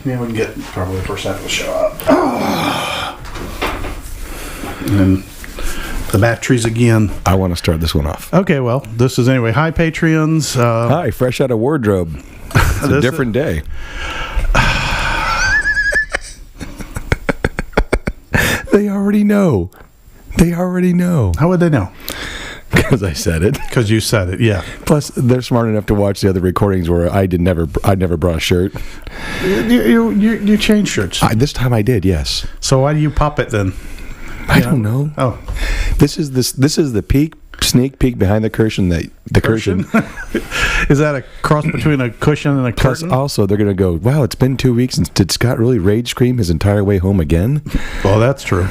Yeah, we can get probably the first half of the show up. And then the batteries again. I want to start this one off. Okay, well, this is anyway. Hi, Patreons. Hi, fresh out of wardrobe. It's a different day. They already know. How would they know? Because I said it. Because you said it, yeah. Plus, they're smart enough to watch the other recordings where I never brought a shirt. You change shirts. This time I did, yes. So why do you pop it then? I don't know. Oh, This is the sneak peek behind the curtain. The curtain. Is that a cross between a cushion and a Plus, curtain? also they're gonna go. Wow, it's been 2 weeks, and did Scott really rage scream his entire way home again? Well, that's true.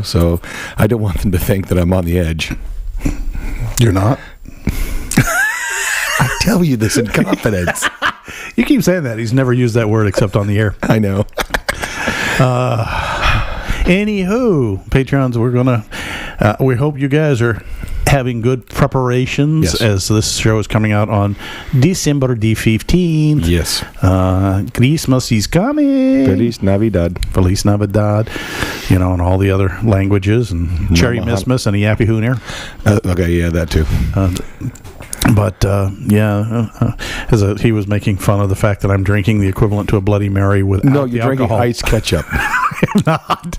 So I don't want them to think that I'm on the edge. You're not. I tell you this in confidence. You keep saying that. He's never used that word except on the air. I know. Anywho, Patreons, we hope you guys are having good preparations Yes. as this show is coming out on December the 15th. Yes. Christmas is coming. Feliz Navidad. Feliz Navidad. In all the other languages, and Cherry Missmas and a Yappy Hooner. Okay, yeah, that too. But he was making fun of the fact that I'm drinking the equivalent to a Bloody Mary without No, the you're drinking alcohol. ice ketchup. I'm not.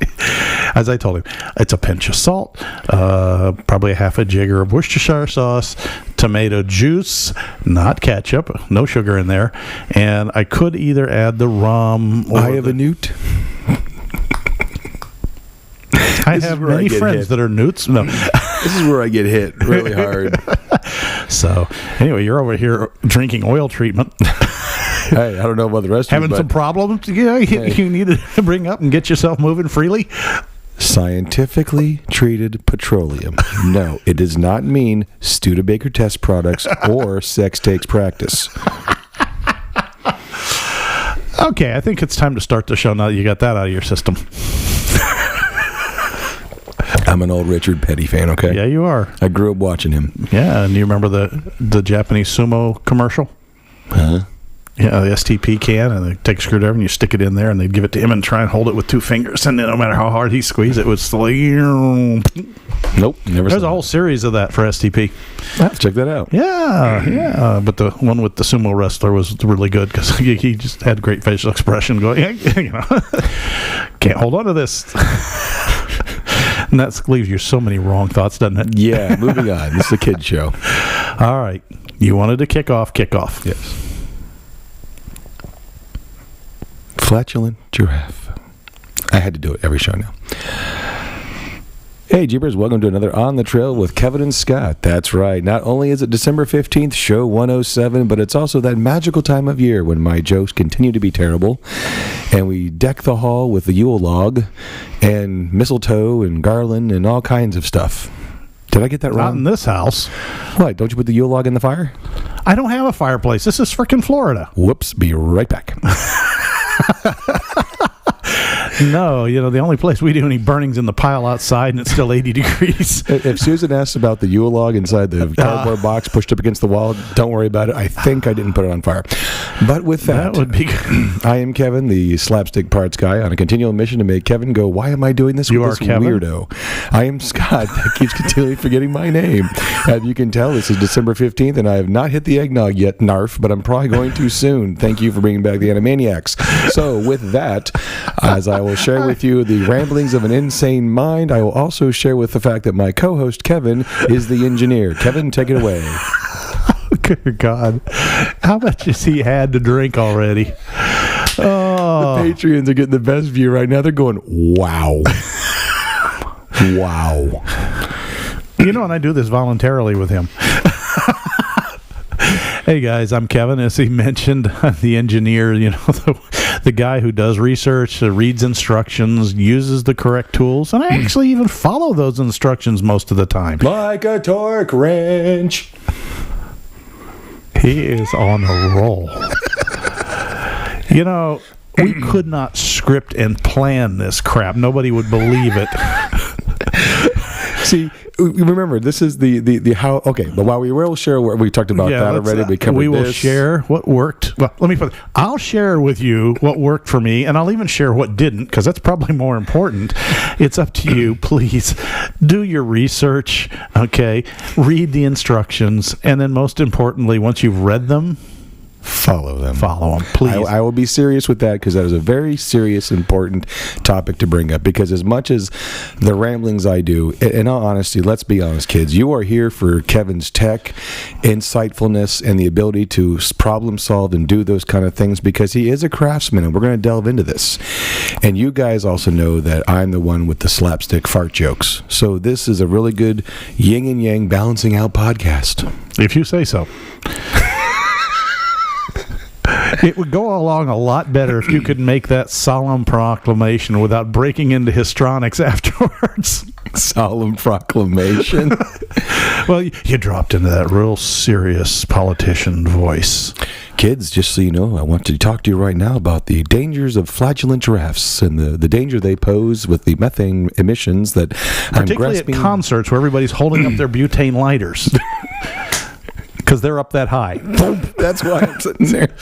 As I told him, it's a pinch of salt, probably a half a jigger of Worcestershire sauce, tomato juice, not ketchup, no sugar in there, and I could either add the rum or I have a newt. I have many friends that are newts. No. This is where I get hit really hard. So, anyway, you're over here drinking oil treatment. Hey, I don't know about the rest of you, Having some problems you need to bring up and get yourself moving freely. Scientifically treated petroleum. No, it does not mean Studebaker test products or sex takes practice. Okay, I think it's time to start the show now that you got that out of your system. I'm an old Richard Petty fan, okay? Yeah, you are. I grew up watching him. Yeah, and you remember the Japanese sumo commercial? Huh? Yeah, the STP can, and they take a screwdriver and you stick it in there, and they'd give it to him and try and hold it with 2 fingers, and then no matter how hard he squeezed, it would still. Nope, never There's saw a whole series of that for STP. Let's check that out. Yeah. But the one with the sumo wrestler was really good because he just had great facial expression going, can't hold on to this. And that leaves you so many wrong thoughts, doesn't it? Yeah, moving on. This is a kid's show. All right. You wanted to kick off. Yes. Flatulent giraffe. I had to do it every show now. Hey, Jeepers, welcome to another On the Trail with Kevin and Scott. That's right. Not only is it December 15th, show 107, but it's also that magical time of year when my jokes continue to be terrible, and we deck the hall with the Yule log and mistletoe and garland and all kinds of stuff. Did I get that wrong? Not in this house. What, don't you put the Yule log in the fire? I don't have a fireplace. This is frickin' Florida. Whoops, be right back. No, the only place we do any burning's in the pile outside, and it's still 80 degrees. If Susan asks about the Yule log inside the cardboard box pushed up against the wall, don't worry about it. I think I didn't put it on fire. But with that would be good. I am Kevin, the slapstick parts guy, on a continual mission to make Kevin go, why am I doing this You with are this Kevin? weirdo? I am Scott. That keeps continually forgetting my name. As you can tell, this is December 15th, and I have not hit the eggnog yet, narf, but I'm probably going to soon. Thank you for bringing back the Animaniacs. So with that, as I will share with you the ramblings of an insane mind, I will also share with the fact that my co-host Kevin is the engineer. Kevin, take it away. Good God. How much has he had to drink already? Oh. The Patreons are getting the best view right now. They're going, wow. Wow. And I do this voluntarily with him. Hey guys, I'm Kevin. As he mentioned, I'm the engineer, the guy who does research, reads instructions, uses the correct tools, and I actually even follow those instructions most of the time. Like a torque wrench. He is on a roll. We could not script and plan this crap. Nobody would believe it. See, remember, this is the how. Okay, but while we will share what we talked about that already, we will share what worked. Well, let me put it. I'll share with you what worked for me, and I'll even share what didn't, because that's probably more important. It's up to you. Please do your research. Okay, read the instructions, and then most importantly, once you've read them, follow them, please. I will be serious with that, because that is a very serious, important topic to bring up, because as much as the ramblings I do, in all honesty, let's be honest, kids, you are here for Kevin's tech, insightfulness, and the ability to problem solve and do those kind of things, because he is a craftsman, and we're going to delve into this. And you guys also know that I'm the one with the slapstick fart jokes, so this is a really good yin and yang balancing out podcast. If you say so. It would go along a lot better if you could make that solemn proclamation without breaking into histrionics afterwards. Solemn proclamation. Well, you dropped into that real serious politician voice. Kids, just so you know, I want to talk to you right now about the dangers of flatulent giraffes and the danger they pose with the methane emissions that particularly at concerts where everybody's holding up their butane lighters. Because they're up that high. That's why I'm sitting there.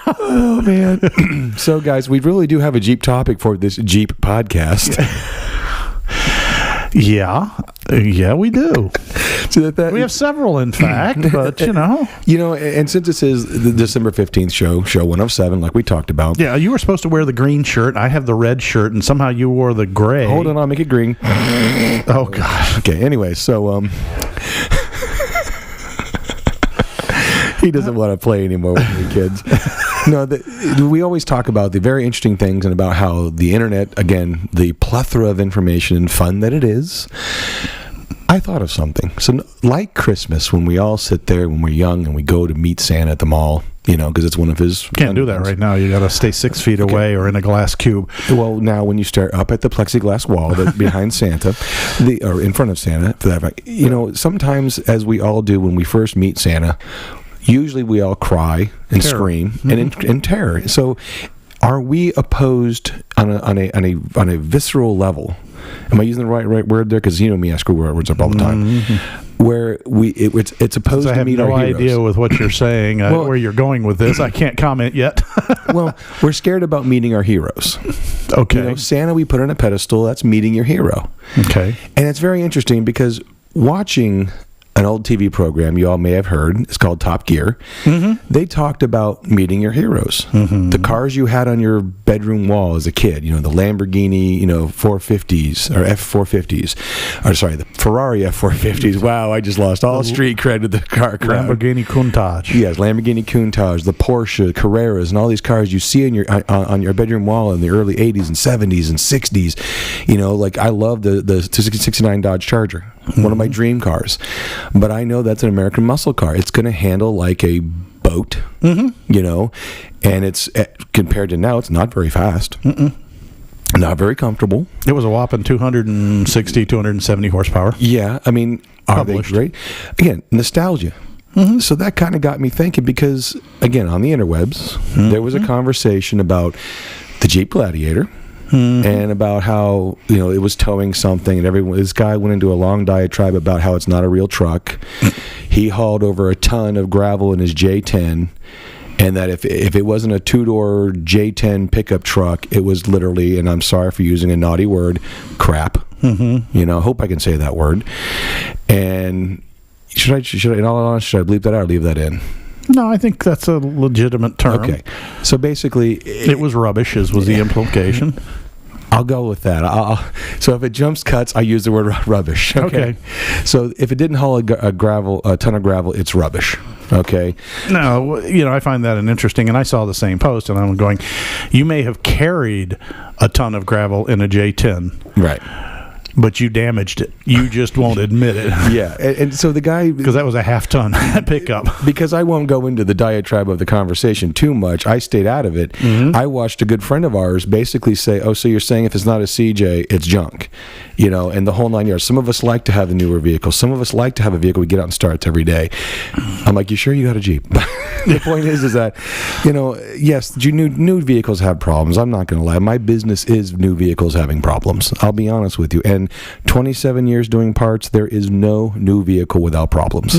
Oh, man. So, guys, we really do have a Jeep topic for this Jeep podcast. Yeah, we do. So we have several, in fact, but, you know. You know, and since this is the December 15th show 107, like we talked about. Yeah, you were supposed to wear the green shirt. I have the red shirt, and somehow you wore the gray. Hold on, I'll make it green. Oh, gosh. Okay, anyway, so, he doesn't want to play anymore with me, kids. No, we always talk about the very interesting things and about how the internet, again, the plethora of information and fun that it is. I thought of something. So, like Christmas, when we all sit there when we're young and we go to meet Santa at the mall, you know, because it's one of his... Can't do that right now. You got to stay 6 feet away or in a glass cube. Well, now when you stare up at the plexiglass wall behind Santa, or in front of Santa, for that fact, you know, sometimes, as we all do when we first meet Santa, usually we all cry and scream and in terror. So, are we opposed on a visceral level? Am I using the right word there? Because you know me, I screw words up all the time. Where it's opposed to meet our heroes. I have no idea with what you're saying, where you're going with this. I can't comment yet. Well, we're scared about meeting our heroes. Okay. You know, Santa we put on a pedestal. That's meeting your hero. Okay. And it's very interesting because watching an old TV program you all may have heard. It's called Top Gear. They talked about meeting your heroes. The cars you had on your bedroom wall as a kid, you know, the Lamborghini, 450s or F450s. Or sorry, the Ferrari F450s. Wow, I just lost all street cred with the car crowd. Lamborghini Countach. Yes, Lamborghini Countach, the Porsche Carreras, and all these cars you see on your bedroom wall in the early 80s and 70s and 60s. You know, like I love the 69 Dodge Charger. One of my dream cars. But I know that's an American muscle car. It's going to handle like a boat, you know, and it's compared to now, it's not very fast. Not very comfortable. It was a whopping 260, 270 horsepower. Yeah, I mean, are they great? Again, nostalgia. So that kind of got me thinking because, again, on the interwebs, there was a conversation about the Jeep Gladiator. And about how, you know, it was towing something, and this guy went into a long diatribe about how it's not a real truck. He hauled over a ton of gravel in his J10, and that if it wasn't a two-door J10 pickup truck, it was literally, and I'm sorry for using a naughty word, crap. You know, I hope I can say that word. And should I, in all honesty, should I bleep that out or leave that in? No, I think that's a legitimate term. Okay. So basically... It was rubbish, was the implication. I'll go with that. So if it jumps cuts, I use the word rubbish. Okay. So if it didn't haul a ton of gravel, it's rubbish. Okay. No, you know, I find that interesting, and I saw the same post, and I'm going, you may have carried a ton of gravel in a J10. Right. But you damaged it. You just won't admit it. Yeah. And so the guy... Because that was a half-ton pickup. Because I won't go into the diatribe of the conversation too much. I stayed out of it. I watched a good friend of ours basically say, oh, so you're saying if it's not a CJ, it's junk. You know, and the whole 9 yards. Some of us like to have the newer vehicles. Some of us like to have a vehicle we get out and starts every day. I'm like, you sure you got a Jeep? The point is that, you know, yes, new vehicles have problems. I'm not going to lie. My business is new vehicles having problems. I'll be honest with you. And and 27 years doing parts, there is no new vehicle without problems.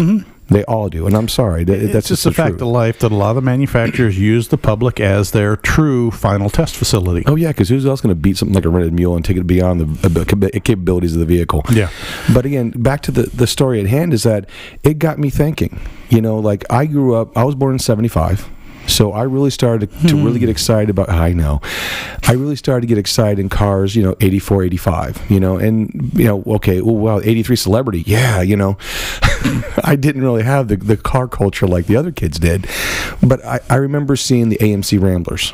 They all do, and I'm sorry. That's It's just a fact of life that a lot of the manufacturers use the public as their true final test facility. Oh yeah, because who's else going to beat something like a rented mule and take it beyond the capabilities of the vehicle? Yeah. But again, back to the story at hand is that it got me thinking. You know, like I was born in '75. So I really started to really get excited about, I know, I really started to get excited in cars, 84, 85, and, okay, oh, wow, 83 Celebrity, yeah, I didn't really have the car culture like the other kids did, but I remember seeing the AMC Ramblers,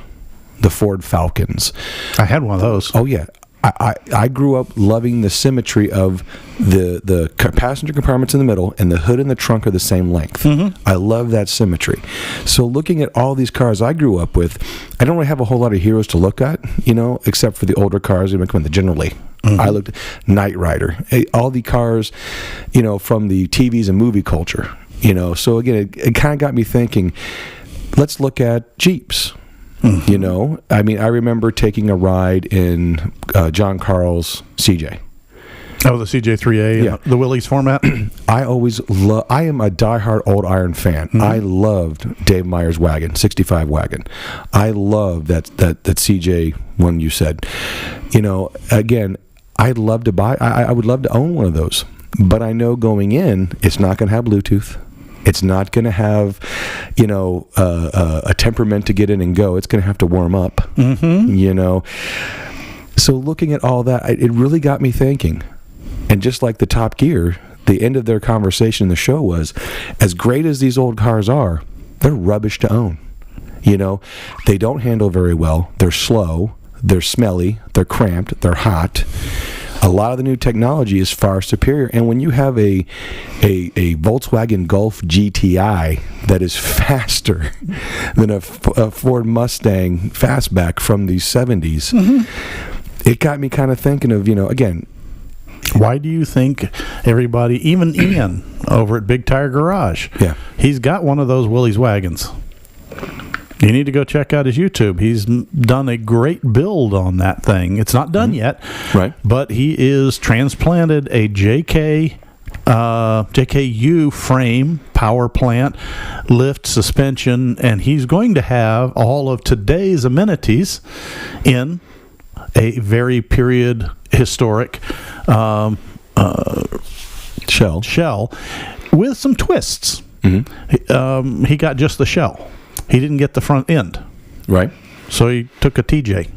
the Ford Falcons. I had one of those. Oh, yeah. I grew up loving the symmetry of the passenger compartments in the middle and the hood and the trunk are the same length. I love that symmetry. So looking at all these cars I grew up with, I don't really have a whole lot of heroes to look at, except for the older cars. The General Lee. I looked at Knight Rider, all the cars, from the TVs and movie culture. So again, it kind of got me thinking. Let's look at Jeeps. I remember taking a ride in John Carl's CJ. Oh, the CJ3A, Yeah. the Willys format. I am a diehard old iron fan. I loved Dave Meyer's wagon, 65 wagon. I love that CJ one you said. Again, I'd love to buy. I would love to own one of those, but I know going in, it's not going to have Bluetooth. It's not going to have, a temperament to get in and go. It's going to have to warm up, So looking at all that, it really got me thinking. And just like the Top Gear, the end of their conversation in the show was, as great as these old cars are, they're rubbish to own. They don't handle very well. They're slow. They're smelly. They're cramped. They're hot. A lot of the new technology is far superior, and when you have a Volkswagen Golf GTI that is faster than a Ford Mustang fastback from the 70s, it got me kind of thinking of, again. Why do you think everybody, even Ian over at Big Tire Garage, he's got one of those Willys wagons. You need to go check out his YouTube. He's done a great build on that thing. It's not done yet, right? But he is transplanted a JKU frame, power plant, lift, suspension, and he's going to have all of today's amenities in a very period historic shell with some twists. He got just the shell. He didn't get the front end. Right. So he took a TJ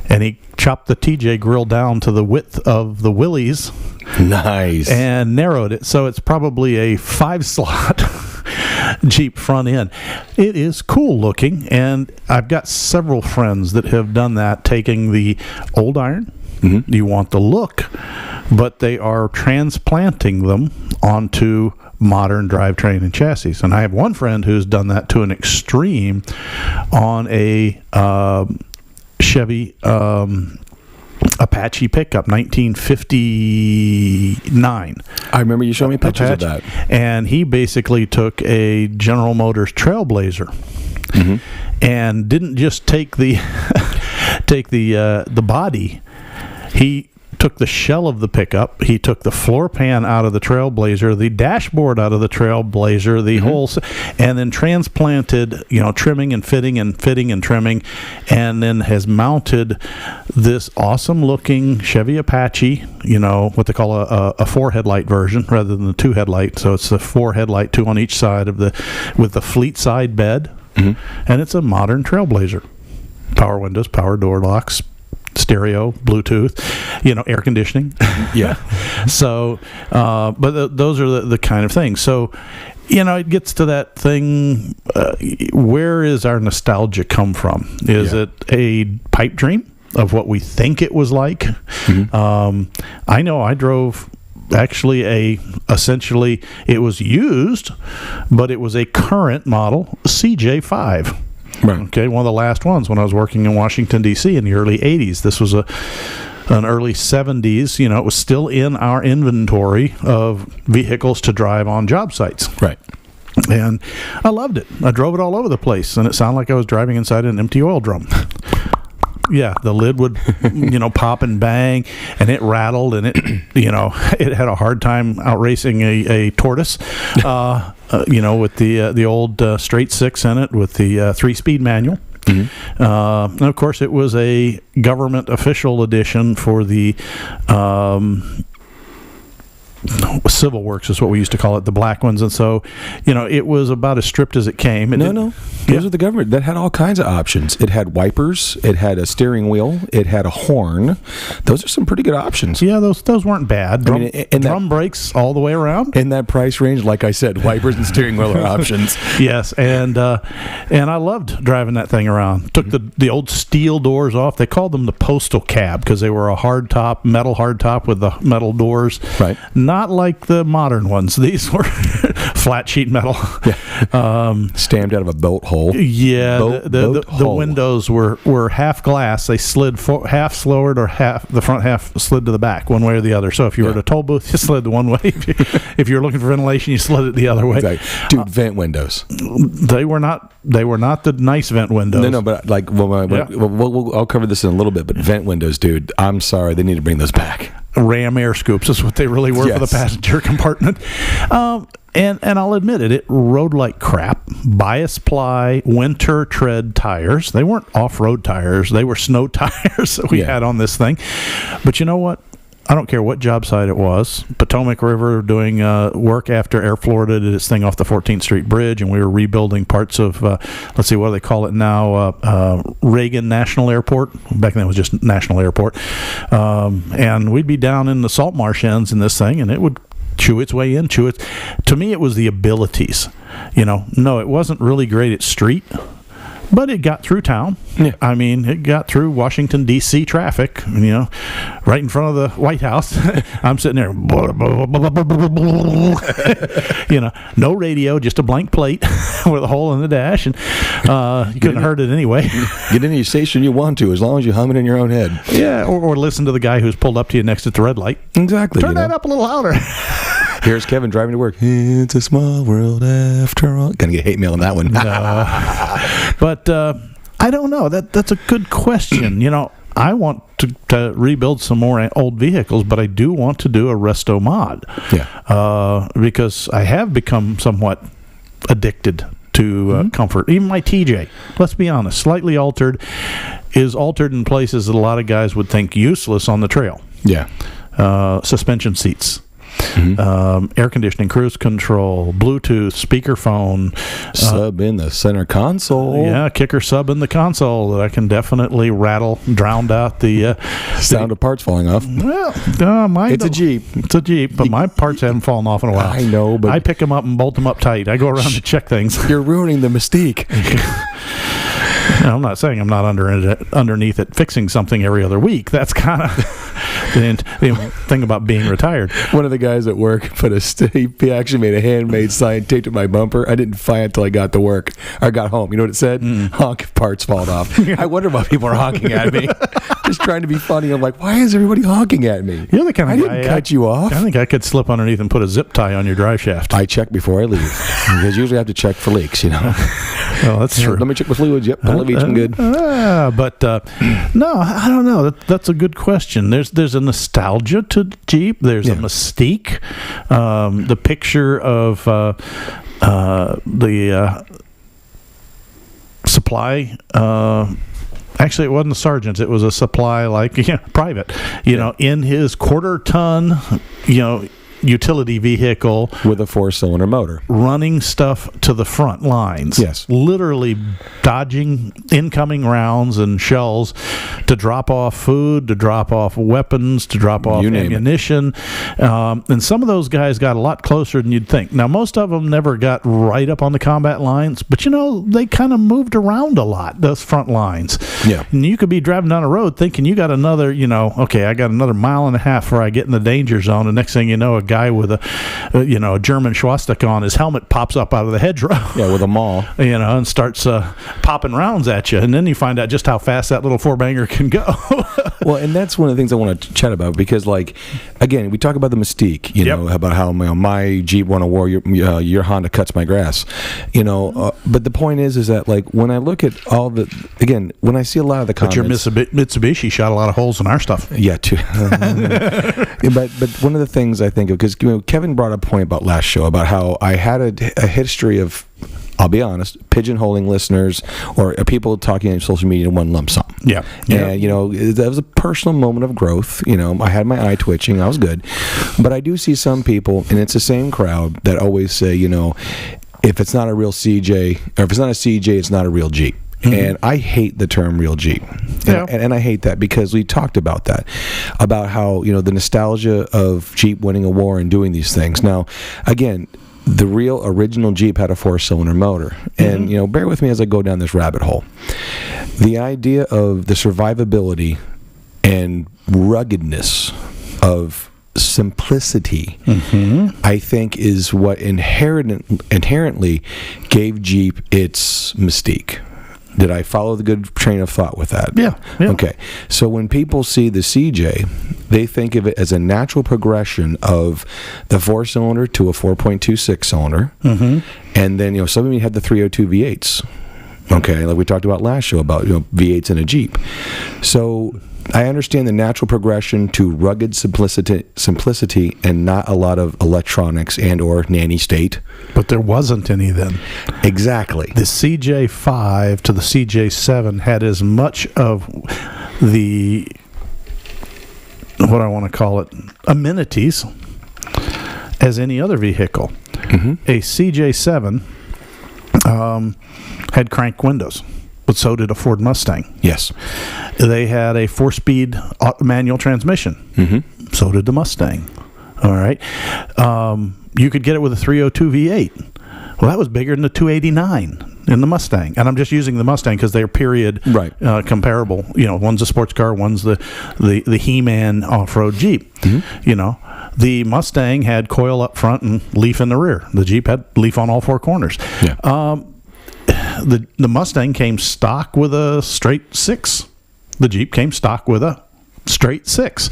and he chopped the TJ grill down to the width of the Willys. Nice. And narrowed it. So it's probably a 5-slot Jeep front end. It is cool looking. And I've got several friends that have done that, taking the old iron. You want the look, but they are transplanting them onto modern drivetrain and chassis. And I have one friend who's done that to an extreme on a Chevy Apache pickup, 1959. I remember you showing me pictures of that. And he basically took a General Motors Trailblazer and didn't just take the body. He took the shell of the pickup, he took the floor pan out of the Trailblazer, the dashboard out of the Trailblazer, the whole, and then transplanted, trimming and fitting and trimming, and then has mounted this awesome looking Chevy Apache, what they call a 4-headlight version rather than the 2-headlight. So it's a 4-headlight, 2 on each side with the fleet side bed, and it's a modern Trailblazer. Power windows, power door locks, stereo, Bluetooth, air conditioning. Yeah. So, but those are the kind of things. So, it gets to that thing. Where is our nostalgia come from? Is it a pipe dream of what we think it was like? I know I drove actually essentially it was used, but it was a current model CJ5. Right. Okay, one of the last ones when I was working in Washington, D.C. in the early 80s. This was an early 70s. It was still in our inventory of vehicles to drive on job sites. Right. And I loved it. I drove it all over the place, and it sounded like I was driving inside an empty oil drum. the lid would, pop and bang, and it rattled, and it, it had a hard time outracing a tortoise, with the old straight six in it with the 3-speed manual. Mm-hmm. And of course, it was a government official edition for the Civil Works is what we used to call it, the black ones. And so, it was about as stripped as it came. Those are the government that had all kinds of options. It had wipers, it had a steering wheel, it had a horn. Those are some pretty good options. Yeah, those weren't bad. Drum brakes all the way around. In that price range, like I said, wipers and steering wheel are options. Yes, and I loved driving that thing around. Took the old steel doors off. They called them the postal cab because they were a metal hard top with the metal doors. Right. Not like the modern ones. These were flat sheet metal. Yeah. Stamped out of a bolt hole. Yeah, the windows were half glass. They slid half slowered, or the front half slid to the back, one way or the other. So if you were at a toll booth, you slid the one way. If you were looking for ventilation, you slid it the other way. Exactly. Dude, vent windows. They were not the nice vent windows. No, but like, I'll cover this in a little bit. But vent windows, dude, I'm sorry, they need to bring those back. Ram air scoops is what they really were for the passenger compartment. And I'll admit it rode like crap. Bias ply winter tread tires. They weren't off-road tires. They were snow tires that we had on this thing. But you know what? I don't care what job site it was. Potomac River doing work after Air Florida did its thing off the 14th Street Bridge, and we were rebuilding parts of, let's see, what do they call it now? Reagan National Airport. Back then it was just National Airport. And we'd be down in the salt marsh ends in this thing, and it would chew its way in, To me, it was the abilities. No, it wasn't really great at street, but it got through town. Yeah. I mean, it got through Washington, D.C. traffic, right in front of the White House. I'm sitting there, no radio, just a blank plate with a hole in the dash, and you couldn't have heard it anyway. Get any station you want to, as long as you hum it in your own head. Yeah, or listen to the guy who's pulled up to you next at the red light. Exactly. Turn that up a little louder. Here's Kevin driving to work. It's a small world after all. Gonna get hate mail on that one. But I don't know. That's a good question. I want to rebuild some more old vehicles, but I do want to do a resto mod. Yeah. Because I have become somewhat addicted to comfort. Even my TJ, let's be honest, slightly altered, is altered in places that a lot of guys would think useless on the trail. Yeah. Suspension seats. Mm-hmm. Air conditioning, cruise control, Bluetooth, speakerphone, sub in the center console. Yeah, kicker sub in the console that I can definitely drown out the sound of parts falling off. Well, it's a Jeep. It's a Jeep, but my parts haven't fallen off in a while. I know, but I pick them up and bolt them up tight. I go around to check things. You're ruining the mystique. I'm not saying I'm not underneath it fixing something every other week. That's kind of the thing about being retired. One of the guys at work he actually made a handmade sign taped to my bumper. I didn't find it until I got to work. I got home. You know what it said? Honk if parts fall off. I wonder why people are honking at me. Just trying to be funny. I'm like, why is everybody honking at me? You're the kind of guy. I didn't cut you off. I think I could slip underneath and put a zip tie on your drive shaft. I check before I leave. Because usually I have to check for leaks, Oh, that's true. Let me check the fluids. Yep, all of each one good. But no, I don't know. That's a good question. There's a nostalgia to Jeep. There's a mystique. The picture of the supply. Actually, it wasn't the sergeant's. It was a supply private. In his quarter-ton, utility vehicle with a 4-cylinder motor, running stuff to the front lines. Yes, literally dodging incoming rounds and shells to drop off food, to drop off weapons, to drop off ammunition. And some of those guys got a lot closer than you'd think. Now, most of them never got right up on the combat lines, but they kind of moved around a lot, those front lines. Yeah, and you could be driving down a road thinking you got another, okay, I got another mile and a half before I get in the danger zone. The next thing you know, a guy with a German swastika on his helmet pops up out of the hedgerow. Yeah, with a maul. And starts popping rounds at you, and then you find out just how fast that little 4-banger can go. Well, and that's one of the things I want to chat about because, again, we talk about the mystique, about how my Jeep won a war, your Honda cuts my grass, but the point is that when I look at when I see see a lot of the But comments. your Mitsubishi shot a lot of holes in our stuff. Yeah, too. but one of the things I think of, because Kevin brought up a point about last show about how I had a history of, I'll be honest, pigeonholing listeners or people talking on social media in one lump sum. Yeah. And, that was a personal moment of growth. I had my eye twitching. I was good. But I do see some people, and it's the same crowd, that always say, if it's not a real CJ, or if it's not a CJ, it's not a real Jeep. And I hate the term real Jeep. And I hate that because we talked about that, about how, the nostalgia of Jeep winning a war and doing these things. Now, again, the real original Jeep had a 4-cylinder motor. And, bear with me as I go down this rabbit hole. The idea of the survivability and ruggedness of simplicity, I think, is what inherently gave Jeep its mystique. Did I follow the good train of thought with that? Yeah. Okay. So when people see the CJ, they think of it as a natural progression of the 4-cylinder to a 4.26 cylinder. And then, some of you had the 302 V8s. Okay. Like we talked about last show about, V8s in a Jeep. So I understand the natural progression to rugged simplicity and not a lot of electronics and or nanny state. But there wasn't any then. Exactly. The CJ5 to the CJ7 had as much of the, what I want to call it, amenities as any other vehicle. A CJ7 had crank windows, but so did a Ford Mustang. Yes. They had a 4-speed manual transmission. So did the Mustang. All right. You could get it with a 302 V8. Well, that was bigger than the 289 in the Mustang. And I'm just using the Mustang because they're period comparable. One's a sports car, one's the He-Man off-road Jeep. The Mustang had coil up front and leaf in the rear. The Jeep had leaf on all 4 corners. Yeah. The Mustang came stock with a straight 6. The Jeep came stock with a straight 6.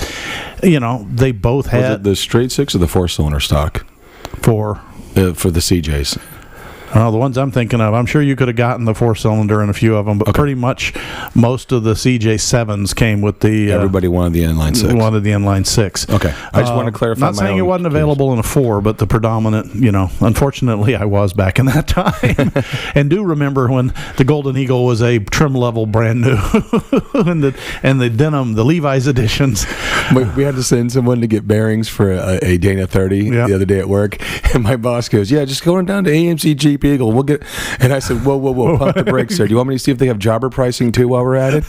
They both had... Was it the straight 6 or the 4-cylinder stock? For the CJs. The ones I'm thinking of, I'm sure you could have gotten the 4-cylinder in a few of them, but pretty much most of the CJ7s came with the... Everybody wanted the inline 6. Wanted the inline 6. Okay. I just want to clarify Not saying it wasn't available in a 4, but the predominant, unfortunately I was back in that time. And do remember when the Golden Eagle was a trim level brand new. and the denim, the Levi's editions. We had to send someone to get bearings for a Dana 30 the other day at work. And my boss goes, just going down to AMC Jeep Eagle. We'll get. And I said, whoa, pump the brakes there. Do you want me to see if they have jobber pricing too while we're at it?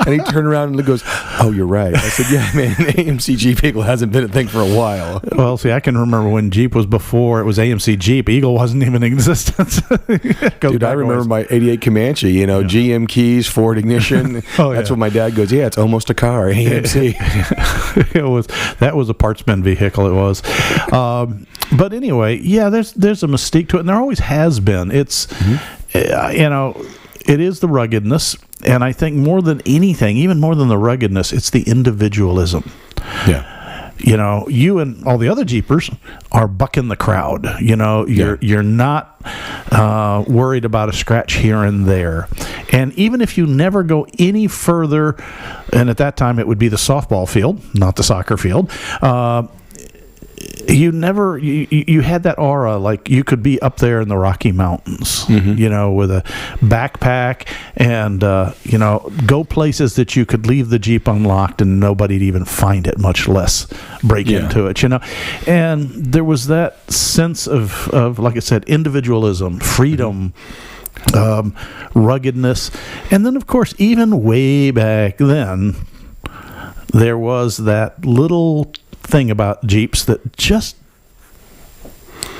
And he turned around and goes, oh, you're right. I said, yeah, man, AMC Jeep Eagle hasn't been a thing for a while. Well, see, I can remember when Jeep was before it was AMC Jeep. Eagle wasn't even in existence. Dude, I remember my 88 Comanche, GM keys, Ford ignition. That's what my dad goes, it's almost a car, AMC. That was a parts bin vehicle, it was. But anyway, there's a mystique to it, and there always has been. It's, it is the ruggedness, and I think more than anything, even more than the ruggedness, it's the individualism. Yeah. You and all the other Jeepers are bucking the crowd. You're not worried about a scratch here and there. And even if you never go any further, and at that time it would be the softball field, not the soccer field, you had that aura like you could be up there in the Rocky Mountains, with a backpack and, go places that you could leave the Jeep unlocked and nobody'd even find it, much less break into it, And there was that sense of, like I said, individualism, freedom, ruggedness. And then, of course, even way back then, there was that little thing about Jeeps that just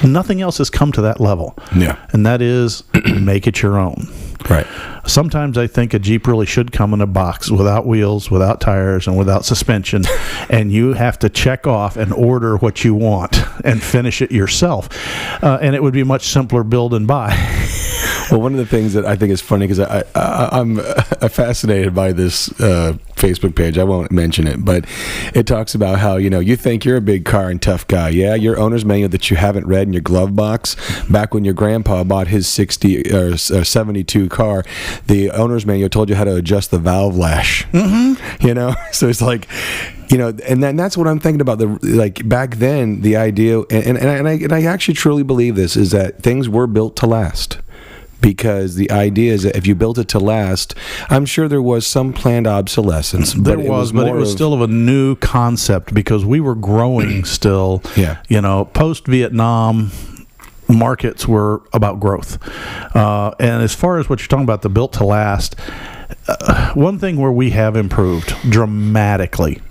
nothing else has come to that level. Yeah. And that is make it your own. Right. Sometimes I think a Jeep really should come in a box without wheels, without tires, and without suspension, and you have to check off and order what you want and finish it yourself. And it would be much simpler build and buy. Well, one of the things that I think is funny, because I'm fascinated by this Facebook page. I won't mention it, but it talks about how, you think you're a big car and tough guy. Yeah, your owner's manual that you haven't read in your glove box. Back when your grandpa bought his 60 or 72 car, the owner's manual told you how to adjust the valve lash. Mm-hmm. So it's like, and that's what I'm thinking about. Back then, the idea, and I actually truly believe this, is that things were built to last. Because the idea is that if you built it to last, I'm sure there was some planned obsolescence. But it was still of a new concept, because we were growing still. Yeah. Post-Vietnam markets were about growth. And as far as what you're talking about, the built to last, one thing where we have improved dramatically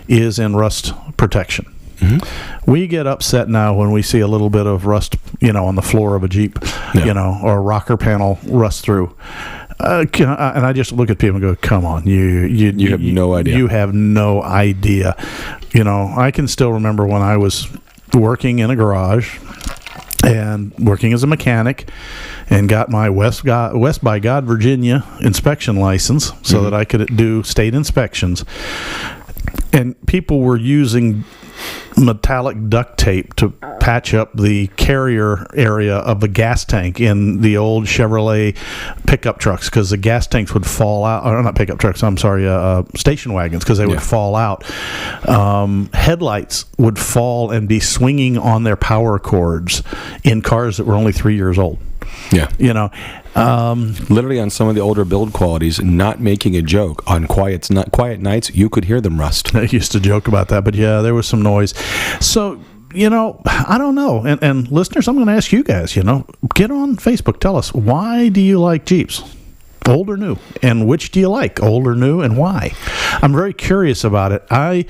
is in rust protection. Mm-hmm. We get upset now when we see a little bit of rust, on the floor of a Jeep, or a rocker panel rust through. And I just look at people and go, "Come on, you have no idea. You have no idea." I can still remember when I was working in a garage and working as a mechanic, and got my West by God, Virginia inspection license so that I could do state inspections. And people were using metallic duct tape to patch up the carrier area of the gas tank in the old Chevrolet pickup trucks, because the gas tanks would fall out, or not pickup trucks, I'm sorry, station wagons, because they would fall out. Headlights would fall and be swinging on their power cords in cars that were only 3 years old. Yeah. Literally on some of the older build qualities, not making a joke, on quiet nights, you could hear them rust. I used to joke about that, but yeah, there was some noise. So, I don't know. And listeners, I'm going to ask you guys, get on Facebook. Tell us, why do you like Jeeps? Old or new? And which do you like, old or new, and why? I'm very curious about it. I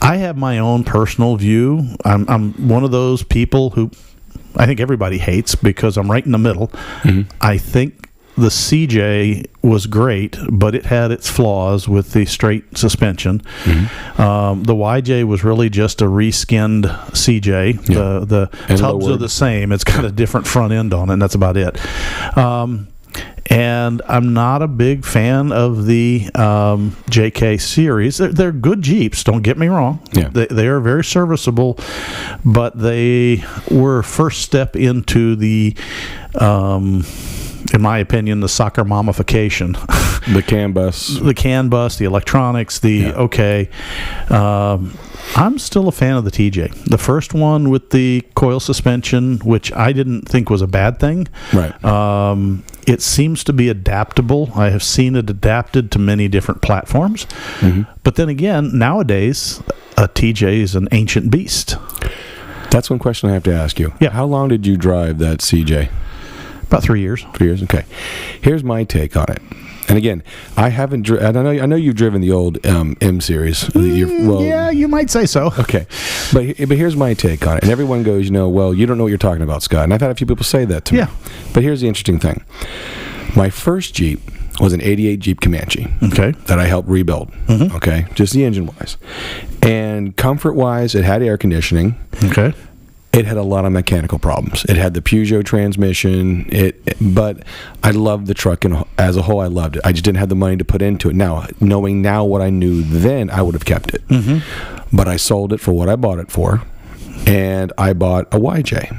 have my own personal view. I'm one of those people who I think everybody hates, because I'm right in the middle. Mm-hmm. I think the CJ was great, but it had its flaws with the straight suspension. Mm-hmm. The YJ was really just a reskinned CJ. Yeah. The tubs are the same. It's got a different front end on it, and that's about it. And I'm not a big fan of the JK series. They're good Jeeps, don't get me wrong. Yeah. They are very serviceable, but they were first step into the, in my opinion, the soccer mamification. The CAN bus. The CAN bus, the electronics, I'm still a fan of the TJ. The first one with the coil suspension, which I didn't think was a bad thing. Right. It seems to be adaptable. I have seen it adapted to many different platforms. Mm-hmm. But then again, nowadays, a TJ is an ancient beast. That's one question I have to ask you. Yeah. How long did you drive that CJ? About 3 years. 3 years, okay. Here's my take on it. And again, I haven't. I know you've driven the old M series. Yeah, you might say so. Okay, but here's my take on it. And everyone goes, well, you don't know what you're talking about, Scott. And I've had a few people say that to me. But here's the interesting thing. My first Jeep was an '88 Jeep Comanche. Okay. That I helped rebuild. Mm-hmm. Okay, just the engine wise, and comfort wise, it had air conditioning. Okay. It had a lot of mechanical problems. It had the Peugeot transmission, but I loved the truck, and as a whole, I loved it. I just didn't have the money to put into it. Now, knowing now what I knew then, I would have kept it. Mm-hmm. But I sold it for what I bought it for, and I bought a YJ.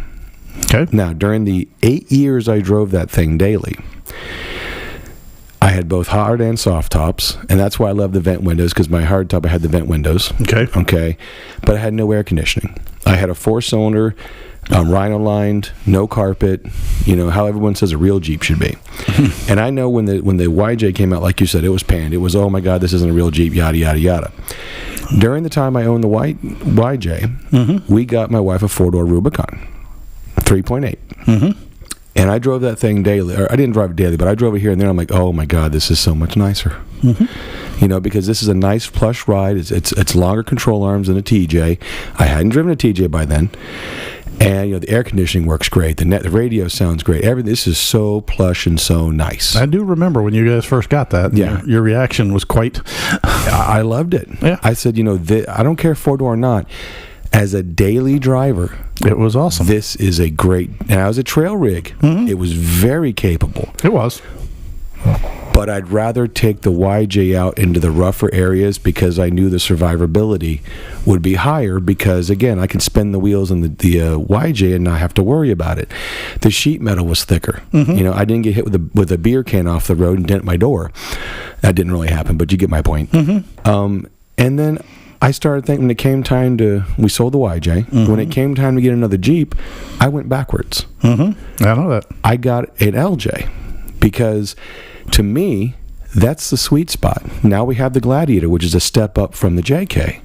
Okay. Now, during the 8 years I drove that thing daily, I had both hard and soft tops, and that's why I love the vent windows, because my hard top, I had the vent windows. Okay. But I had no air conditioning. I had a 4-cylinder, rhino-lined, no carpet, how everyone says a real Jeep should be. And I know when the YJ came out, like you said, it was panned. It was, oh my God, this isn't a real Jeep, yada, yada, yada. During the time I owned the YJ, we got my wife a 4-door Rubicon, 3.8. Mm-hmm. And I drove that thing daily. Or I didn't drive it daily, but I drove it here and there. I'm like, oh my God, this is so much nicer. Mm-hmm. Because this is a nice plush ride. It's longer control arms than a TJ. I hadn't driven a TJ by then. And the air conditioning works great. The radio sounds great. This is so plush and so nice. I do remember when you guys first got that. Yeah. Your reaction was quite... I loved it. Yeah. I said, I don't care 4-door or not. As a daily driver, It was awesome. this is a great. And I was a trail rig. It was very capable. It was. But I'd rather take the YJ out into the rougher areas because I knew the survivability would be higher because, again, I could spin the wheels in the YJ and not have to worry about it. The sheet metal was thicker. You know, I didn't get hit with a beer can off the road and dent my door. That didn't really happen, but you get my point. And then I started thinking when it came time we sold the YJ. When it came time to get another Jeep, I went backwards. I know that. I got an LJ because to me, that's the sweet spot. Now we have the Gladiator, which is a step up from the JK.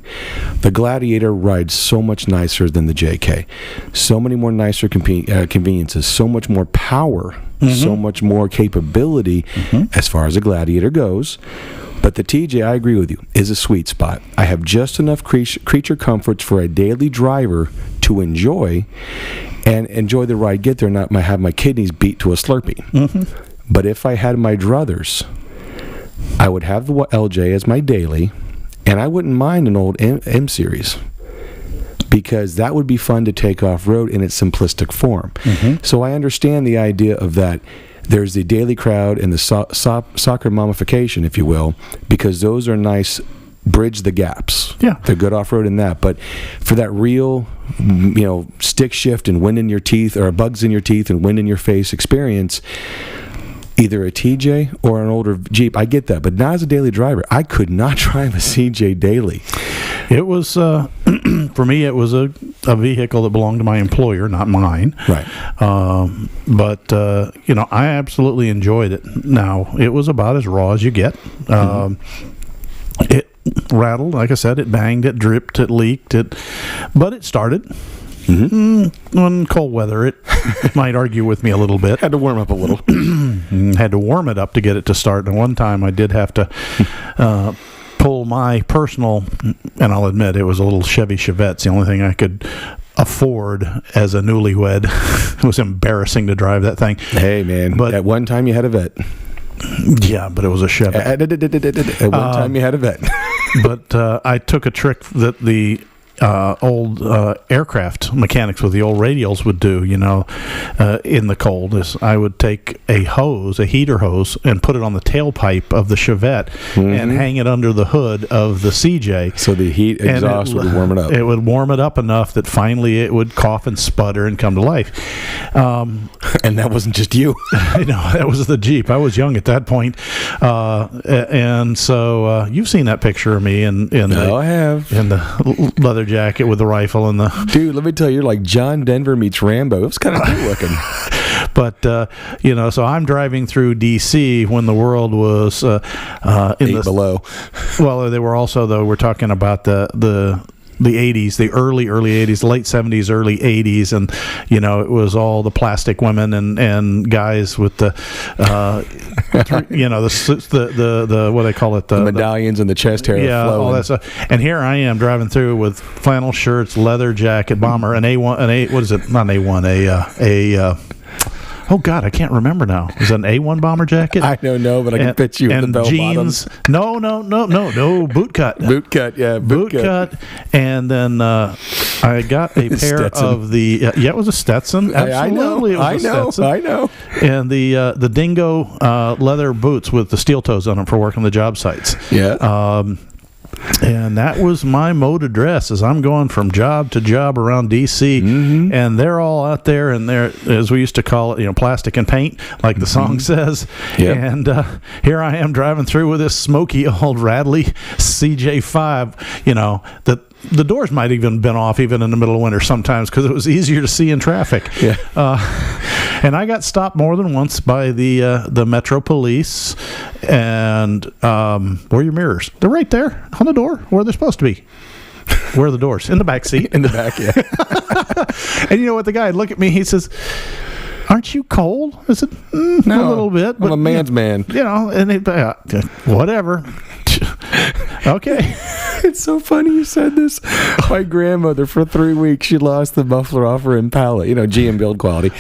The Gladiator rides so much nicer than the JK. So many more nicer conveniences, so much more power, so much more capability as far as the Gladiator goes. But the TJ, I agree with you, is a sweet spot. I have just enough creature comforts for a daily driver to enjoy and enjoy the ride, get there, and not have my kidneys beat to a Slurpee. But if I had my druthers, I would have the LJ as my daily, and I wouldn't mind an old M Series because that would be fun to take off-road in its simplistic form. So I understand the idea of that. There's the daily crowd and the soccer mummification, if you will, because those are nice, bridge the gaps. Yeah. They're good off-road in that. But for that real, stick shift and wind in your teeth, or bugs in your teeth and wind in your face experience, either a TJ or an older Jeep, I get that. But not as a daily driver. I could not drive a CJ daily. It was, for me, it was a vehicle that belonged to my employer, not mine. Right. But I absolutely enjoyed it. Now, it was about as raw as you get. It rattled, like I said, it banged, it dripped, it leaked, but it started. On cold weather, it might argue with me a little bit. Had to warm up a little. Had to warm it up to get it to start. And one time I did have to pull my personal, and I'll admit it was a little Chevy Chevette. It's the only thing I could afford as a newlywed. It was embarrassing to drive that thing. Hey, man. But at one time you had a vet. Yeah, but it was a Chevy. At one time you had a vet. But I took a trick that the old aircraft mechanics with the old radials would do, in the cold, is I would take a heater hose, and put it on the tailpipe of the Chevette and hang it under the hood of the CJ. So the heat exhaust would warm it up. It would warm it up enough that finally it would cough and sputter and come to life. And that wasn't just you. That was the Jeep. I was young at that point. And so you've seen that picture of me in I have. In the leather jacket with the rifle and the... Dude, let me tell you, you're like John Denver meets Rambo. It was kind of cool looking. But, so I'm driving through D.C. when the world was in 8 below. Well, they were also, though, we're talking about the 80s, the early 80s, late 70s, early 80s, and it was all the plastic women and guys with the the what they call it, the medallions and the chest hair, flowing. All that stuff. And here I am driving through with flannel shirts, leather jacket, bomber, an A1, what is it? Not an A1, oh God, I can't remember now. Is it an A1 bomber jacket? I don't know, but I can fit you in the bell jeans. bottoms. No, boot cut. Boot cut, yeah, boot cut. And then I got a pair Stetson. of the it was a Stetson. Absolutely, I know. And the dingo leather boots with the steel toes on them for working the job sites. Yeah. And that was my mode of dress as I'm going from job to job around D.C. And they're all out there, and they're, as we used to call it, plastic and paint, like the song says. Yep. And here I am driving through with this smoky old rattly CJ5, that the doors might even been off even in the middle of winter sometimes because it was easier to see in traffic. Yeah. And I got stopped more than once by the Metro Police. And where are your mirrors? They're right there on the door where they're supposed to be. Where are the doors? In the back seat. In the back, yeah. And you know what? The guy would look at me. He says, "Aren't you cold?" I said, "No, a little bit." But, I'm a man's man. And whatever. Okay. It's so funny you said this. My grandmother, for 3 weeks, she lost the muffler off her Impala, GM build quality.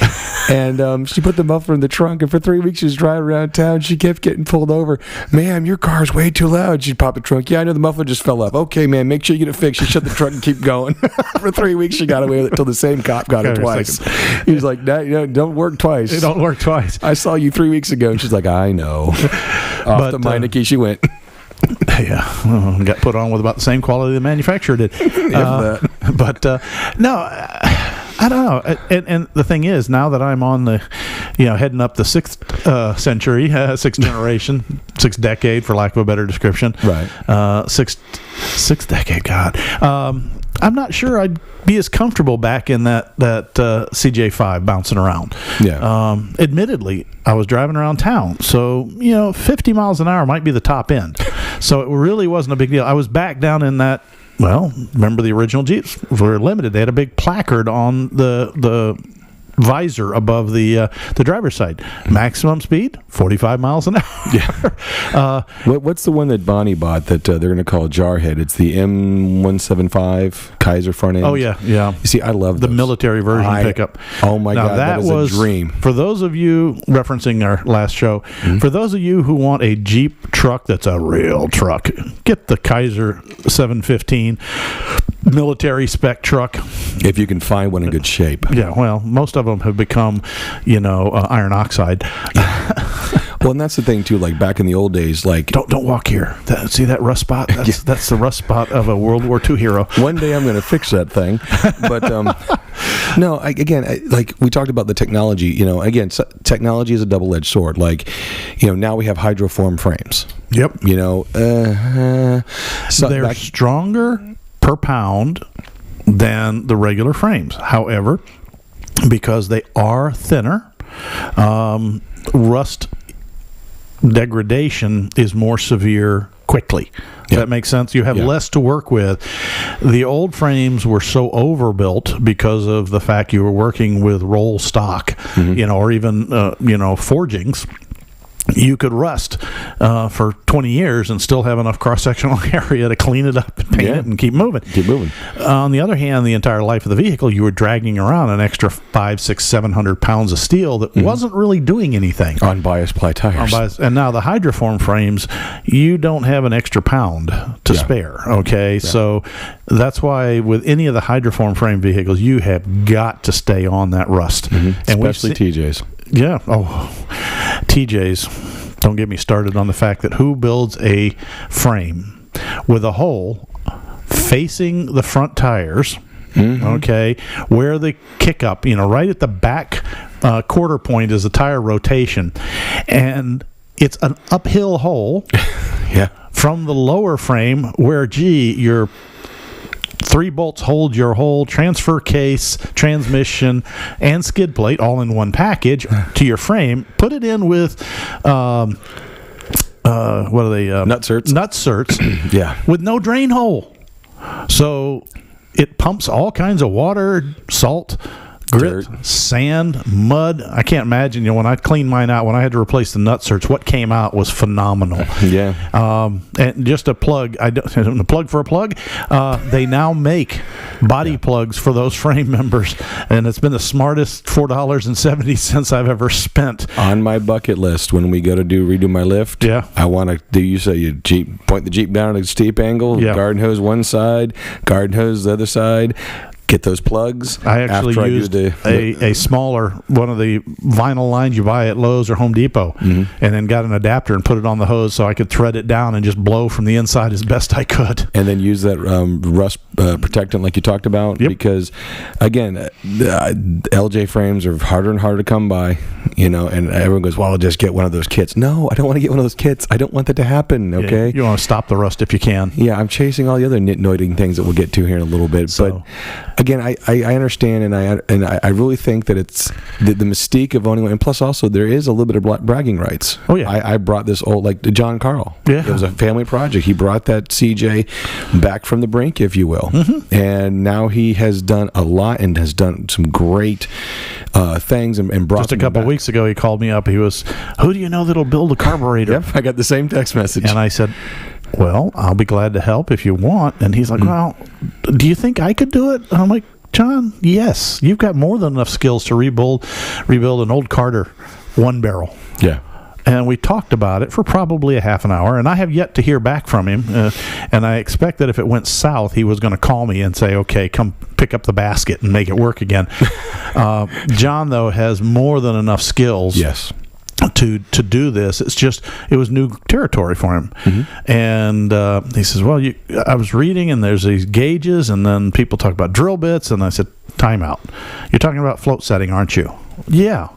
And she put the muffler in the trunk, and for 3 weeks she was driving around town. She kept getting pulled over. Ma'am, your car's way too loud. She'd pop the trunk. Yeah, I know the muffler just fell off. Okay, man, make sure you get it fixed. She shut the trunk and keep going. For 3 weeks she got away with it until the same cop got her twice. He was like, no, don't work twice. It don't work twice. I saw you 3 weeks ago. And she's like, I know. Off the Meineke she went. Yeah, got put on with about the same quality the manufacturer did. But no, I don't know. And the thing is, now that I'm on the, heading up the sixth century, sixth generation, sixth decade, for lack of a better description, right? Sixth decade. God, I'm not sure I'd be as comfortable back in that CJ5 bouncing around. Yeah. Admittedly, I was driving around town, so 50 miles an hour might be the top end. So it really wasn't a big deal. I was back down in that. Well, remember the original Jeeps were limited. They had a big placard on the visor above the driver's side. Maximum speed, 45 miles an hour. Yeah. What's the one that Bonnie bought that they're going to call Jarhead? It's the M175 Kaiser front end. Oh, yeah. You see, I love the military version pickup. Oh, my God, that was a dream. For those of you, referencing our last show, for those of you who want a Jeep truck that's a real truck, get the Kaiser 715 military spec truck, if you can find one in good shape. Yeah, well, most of them have become iron oxide. Well, and that's the thing too, like back in the old days, like don't walk here. See that rust spot? That's the rust spot of a World War II hero. One day I'm going to fix that thing. But no, like we talked about the technology, technology is a double-edged sword. Like, now we have hydroform frames. Yep. So they're stronger per pound than the regular frames. However, because they are thinner, rust degradation is more severe quickly. Does that make sense? You have less to work with. The old frames were so overbuilt because of the fact you were working with roll stock, or even forgings. You could rust for 20 years and still have enough cross-sectional area to clean it up and paint it and keep moving. On the other hand, the entire life of the vehicle, you were dragging around an extra 500, 600, 700 pounds of steel that wasn't really doing anything. On bias ply tires. And now the hydroform frames, you don't have an extra pound to spare. Okay, so that's why with any of the hydroform frame vehicles, you have got to stay on that rust. And especially TJs. Yeah. Oh, TJs. Don't get me started on the fact that who builds a frame with a hole facing the front tires, okay, where the kick up, right at the back quarter point is the tire rotation, and it's an uphill hole from the lower frame where, your 3 bolts hold your whole transfer case, transmission, and skid plate all in one package to your frame. Put it in with what are they? Nutserts. With no drain hole. So it pumps all kinds of water, salt, grit, sand, mud. I can't imagine, when I cleaned mine out, when I had to replace the nutserts, what came out was phenomenal. And just a plug, a plug for a plug, they now make body plugs for those frame members, and it's been the smartest $4.70 I've ever spent. On my bucket list, when we go to redo my lift, I want to do, you say you point the Jeep down at a steep angle, garden hose one side, garden hose the other side. Get those plugs. I actually used a smaller one of the vinyl lines you buy at Lowe's or Home Depot, and then got an adapter and put it on the hose so I could thread it down and just blow from the inside as best I could. And then use that rust protectant like you talked about, because again, LJ frames are harder and harder to come by, and everyone goes, well, I'll just get one of those kits. No, I don't want to get one of those kits. I don't want that to happen, okay? You want to stop the rust if you can. Yeah, I'm chasing all the other nitnoiding things that we'll get to here in a little bit, but again, I understand, and I really think that it's the mystique of owning one, and plus also there is a little bit of bragging rights. Oh yeah, I brought this old, like John Carl. Yeah, it was a family project. He brought that CJ back from the brink, if you will, and now he has done a lot and has done some great things and brought. Just a couple of weeks ago, he called me up. He was, who do you know that'll build a carburetor? Yep, I got the same text message, and I said, well, I'll be glad to help if you want. And he's like, well, do you think I could do it? And I'm like, John, yes, you've got more than enough skills to rebuild an old Carter one barrel. Yeah. And we talked about it for probably a half an hour, and I have yet to hear back from him. And I expect that if it went south, he was going to call me and say, okay, come pick up the basket and make it work again. John, though, has more than enough skills. Yes. To do this. It was new territory for him. And he says, well, I was reading, and there's these gauges, and then people talk about drill bits, and I said, time out. You're talking about float setting, aren't you? Yeah.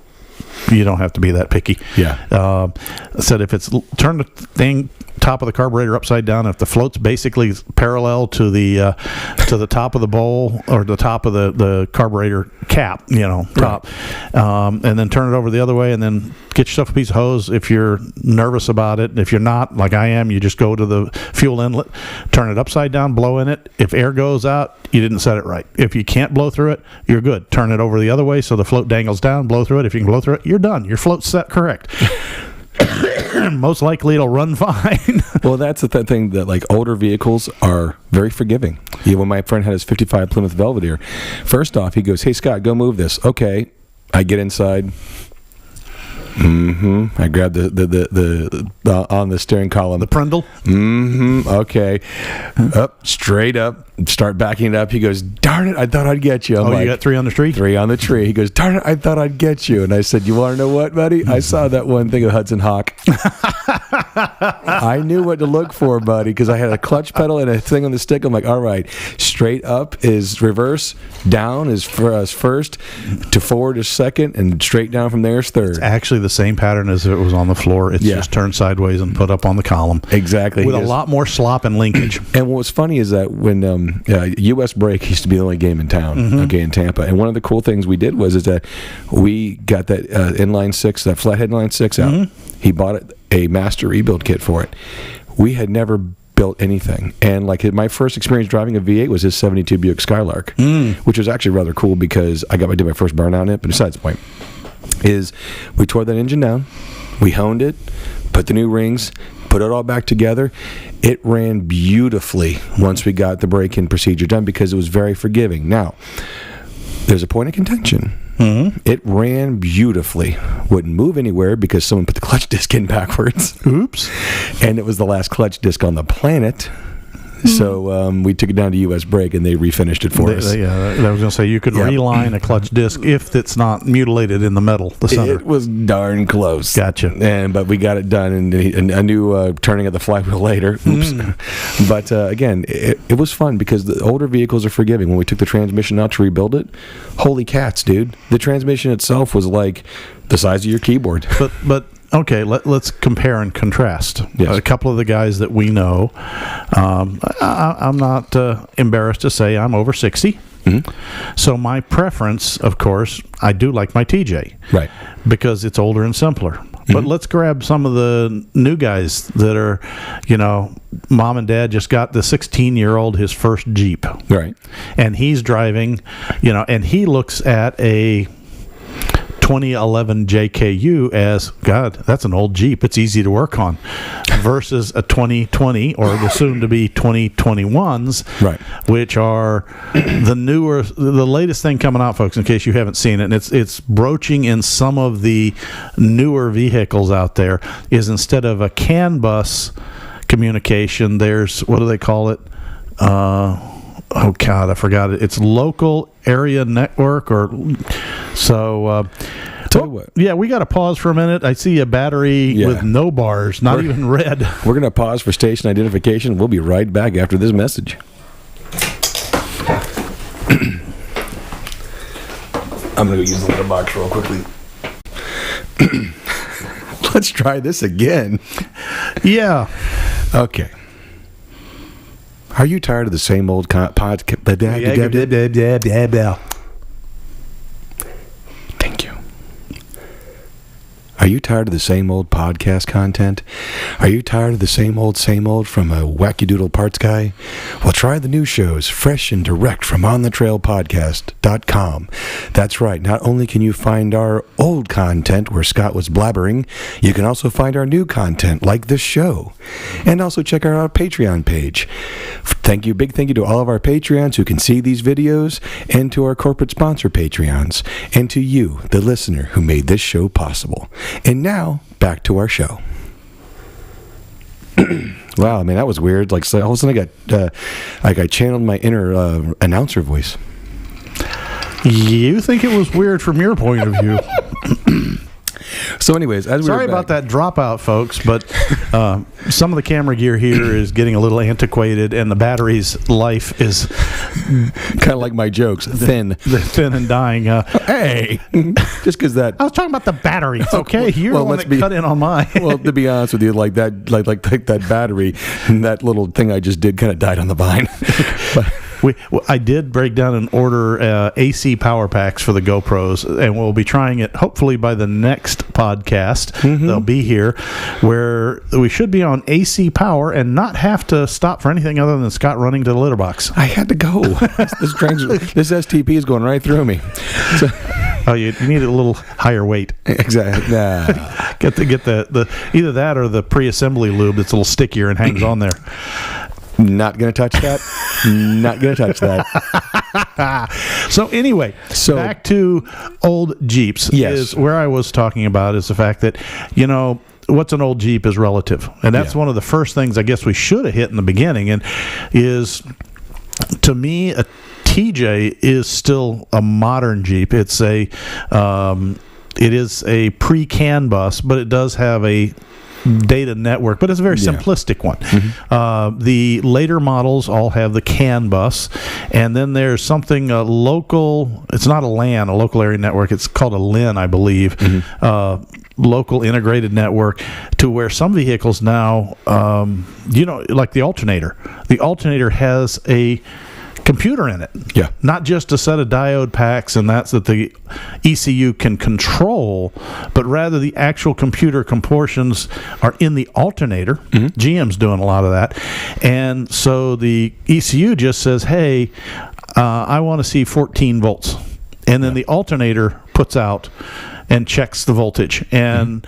You don't have to be that picky. Yeah. I said, if it's turn the thing top of the carburetor upside down, if the float's basically parallel to the top of the bowl or the top of the carburetor cap, top, and then turn it over the other way, and then get yourself a piece of hose if you're nervous about it. If you're not, like I am, you just go to the fuel inlet, turn it upside down, blow in it. If air goes out, you didn't set it right. If you can't blow through it, you're good. Turn it over the other way so the float dangles down, blow through it. If you can blow through it, you're done. Your float's set correct. Most likely it'll run fine. Well, that's the thing that, like, older vehicles are very forgiving. When my friend had his 55 Plymouth Belvedere, first off, he goes, hey, Scott, go move this. Okay. I get inside. I grab the on the steering column. The Prindle? Okay. Up, straight up. Start backing it up. He goes, darn it, I thought I'd get you. I'm like, you got 3 on the tree? 3 on the tree. He goes, darn it, I thought I'd get you. And I said, you want to know what, buddy? I saw that one thing of Hudson Hawk. I knew what to look for, buddy, because I had a clutch pedal and a thing on the stick. I'm like, all right, straight up is reverse, down is first, to forward is second, and straight down from there is third. It's actually the same pattern as if it was on the floor. It's just turned sideways and put up on the column. Exactly. With a lot more slop and linkage. And what was funny is that when U.S. Brake used to be the only game in town, okay, in Tampa, and one of the cool things we did is that we got that inline 6, that flathead inline 6 out. He bought a master rebuild kit for it. We had never built anything, and like my first experience driving a V8 was his 72 Buick Skylark, which was actually rather cool because I did my first burnout in it. But besides the point is, we tore that engine down, we honed it, put the new rings, put it all back together. It ran beautifully once we got the break-in procedure done because it was very forgiving. Now, there's a point of contention. It ran beautifully. Wouldn't move anywhere because someone put the clutch disc in backwards. Oops. And it was the last clutch disc on the planet. So we took it down to U.S. Brake, and they refinished it for us. Yeah, I was going to say, you could reline a clutch disc if it's not mutilated in the metal, the center. It was darn close. Gotcha. But we got it done, and a new turning of the flywheel later. Oops. But again, it was fun because the older vehicles are forgiving. When we took the transmission out to rebuild it, holy cats, dude. The transmission itself was like the size of your keyboard. But okay, let's compare and contrast. Yes. A couple of the guys that we know, I'm not embarrassed to say I'm over 60. So my preference, of course, I do like my TJ. Right. Because it's older and simpler. But let's grab some of the new guys that are, mom and dad just got the 16-year-old his first Jeep. Right. And he's driving, and he looks at a 2011 JKU as, God, that's an old Jeep. It's easy to work on. Versus a 2020 or the soon-to-be 2021s, right, which are the latest thing coming out, folks, in case you haven't seen it. And it's broaching in some of the newer vehicles out there, is instead of a CAN bus communication, there's, what do they call it? Oh God, I forgot it. It's local area network, or so. Tell you what. Yeah, we got to pause for a minute. I see a battery with no bars, not even red. We're going to pause for station identification. We'll be right back after this message. I'm going to go use the litter box real quickly. Let's try this again. Yeah. Okay. Are you tired of the same old podcast? Thank you. Are you tired of the same old podcast content? Are you tired of the same old from a wacky doodle parts guy? Well, try the new shows, fresh and direct from onthetrailpodcast.com. That's right. Not only can you find our old content where Scott was blabbering, you can also find our new content like this show. And also check out our Patreon page. Big thank you to all of our Patreons who can see these videos, and to our corporate sponsor Patreons, and to you, the listener, who made this show possible. And now, back to our show. Wow, man, that was weird. Like, so all of a sudden I channeled my inner announcer voice. You think it was weird from your point of view. So anyways, sorry about that dropout, folks, but some of the camera gear here is getting a little antiquated, and the battery's life is kind of like my jokes, thin and dying. Hey, just because that I was talking about the battery. It's okay. You're the one that cut in on mine. Well, to be honest with you, like that battery and that little thing I just did kind of died on the vine. But I did break down and order AC power packs for the GoPros, and we'll be trying it hopefully by the next podcast. Mm-hmm. They'll be here, where we should be on AC power and not have to stop for anything other than Scott running to the litter box. I had to go. This STP is going right through me. So, you need a little higher weight. Exactly. Nah. get the either that or the pre-assembly lube that's a little stickier and hangs on there. Not going to touch that. Not going to touch that. So anyway, back to old Jeeps. Yes. Is where I was talking about is the fact that, what's an old Jeep is relative. And that's one of the first things I guess we should have hit in the beginning, and is, to me, a TJ is still a modern Jeep. It is a pre-CAN bus, but it does have a data network, but it's a very simplistic one. Mm-hmm. The later models all have the CAN bus, and then there's something local. It's not a LAN, a local area network. It's called a LIN, I believe. Mm-hmm. Local integrated network, to where some vehicles now, like the alternator. The alternator has a computer in it. Yeah. Not just a set of diode packs and that the ECU can control, but rather the actual computer portions are in the alternator. Mm-hmm. GM's doing a lot of that. And so the ECU just says, hey, I want to see 14 volts. And then the alternator puts out and checks the voltage and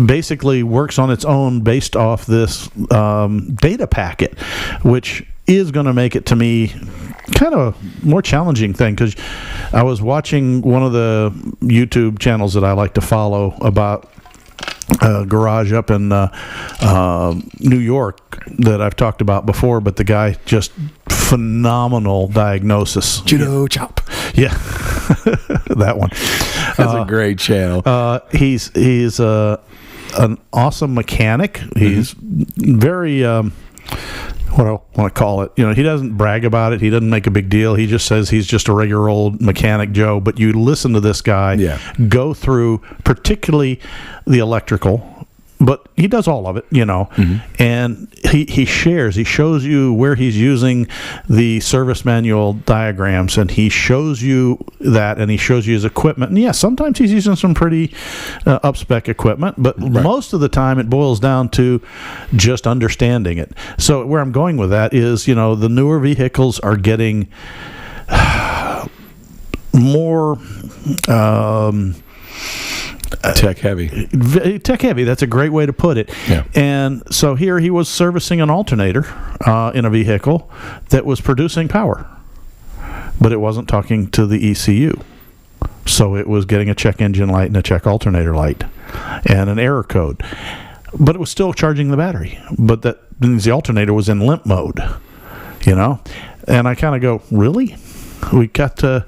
basically works on its own based off this data packet, which is going to make it, to me, kind of a more challenging thing, because I was watching one of the YouTube channels that I like to follow about a garage up in New York that I've talked about before, but the guy just phenomenal diagnosis. Judo Chop. Yeah, that one. That's a great channel. He's an awesome mechanic. He's very what I want to call it. He doesn't brag about it. He doesn't make a big deal. He just says he's just a regular old mechanic Joe. But you listen to this guy go through particularly the electrical, but he does all of it, and he shows you where he's using the service manual diagrams, and he shows you that, and he shows you his equipment. And sometimes he's using some pretty up-spec equipment, but most of the time it boils down to just understanding it. So where I'm going with that is, the newer vehicles are getting more tech heavy. Tech heavy. That's a great way to put it. Yeah. And so here he was servicing an alternator in a vehicle that was producing power, but it wasn't talking to the ECU. So it was getting a check engine light and a check alternator light and an error code, but it was still charging the battery. But that means the alternator was in limp mode, And I kind of go, really? We got to.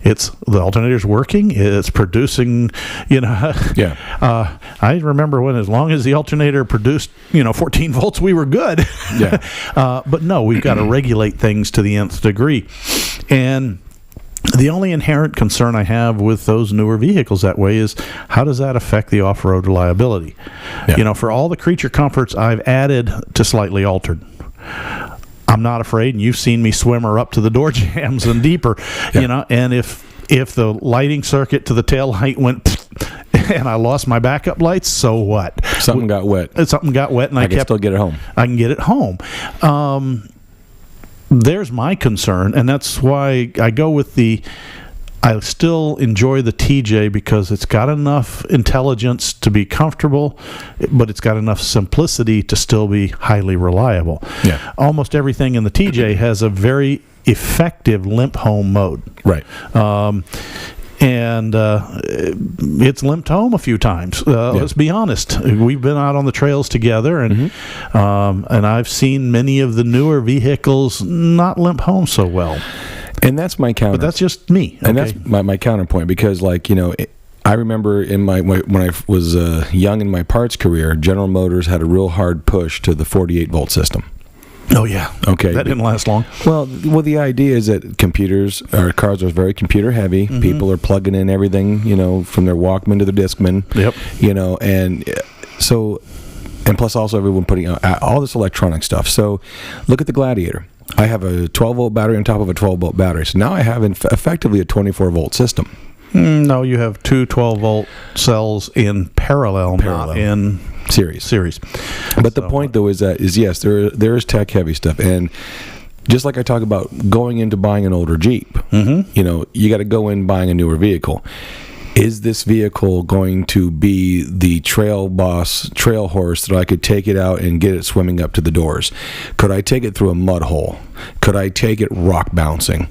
The alternator's working. It's producing, I remember when, as long as the alternator produced, 14 volts, we were good. Yeah. But no, we've got to regulate things to the nth degree. And the only inherent concern I have with those newer vehicles that way is, how does that affect the off-road reliability? Yeah. For all the creature comforts I've added to Slightly Altered, I'm not afraid, and you've seen me swimmer up to the door jambs and deeper, and if the lighting circuit to the tail light went and I lost my backup lights, so what? Something got wet. Something got wet, and I can still get it home. I can get it home. There's my concern, and that's why I go with I still enjoy the TJ because it's got enough intelligence to be comfortable, but it's got enough simplicity to still be highly reliable. Yeah. Almost everything in the TJ has a very effective limp home mode. Right. And it's limped home a few times. Let's be honest. We've been out on the trails together, and I've seen many of the newer vehicles not limp home so well. And that's my counter. But that's just me. And that's my counterpoint, because, like, I remember when I was young in my parts career, General Motors had a real hard push to the 48-volt system. Oh, yeah. Okay. That didn't last long. Well, the idea is that cars are very computer heavy. Mm-hmm. People are plugging in everything, from their Walkman to their Discman. Yep. And so, and plus also everyone putting out all this electronic stuff. So look at the Gladiator. I have a 12-volt battery on top of a 12-volt battery. So now I have effectively a 24-volt system. No, you have two 12-volt cells in parallel, not in series. But the point, though, is yes, there is tech-heavy stuff. And just like I talk about going into buying an older Jeep, you got to go in buying a newer vehicle. Is this vehicle going to be the trail horse that I could take it out and get it swimming up to the doors? Could I take it through a mud hole? Could I take it rock bouncing?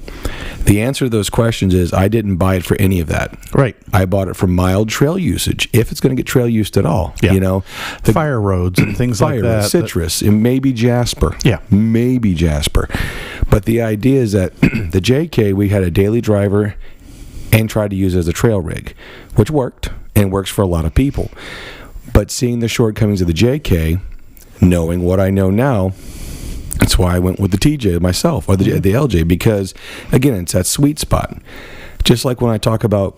The answer to those questions is I didn't buy it for any of that. Right. I bought it for mild trail usage, if it's going to get trail used at all. Yeah. The fire roads and things like that. Citrus, and maybe Jasper. Yeah. Maybe Jasper. But the idea is that the JK, we had a daily driver and tried to use it as a trail rig, which worked and works for a lot of people. But seeing the shortcomings of the JK, knowing what I know now, that's why I went with the TJ myself, or the LJ, because, again, it's that sweet spot. Just like when I talk about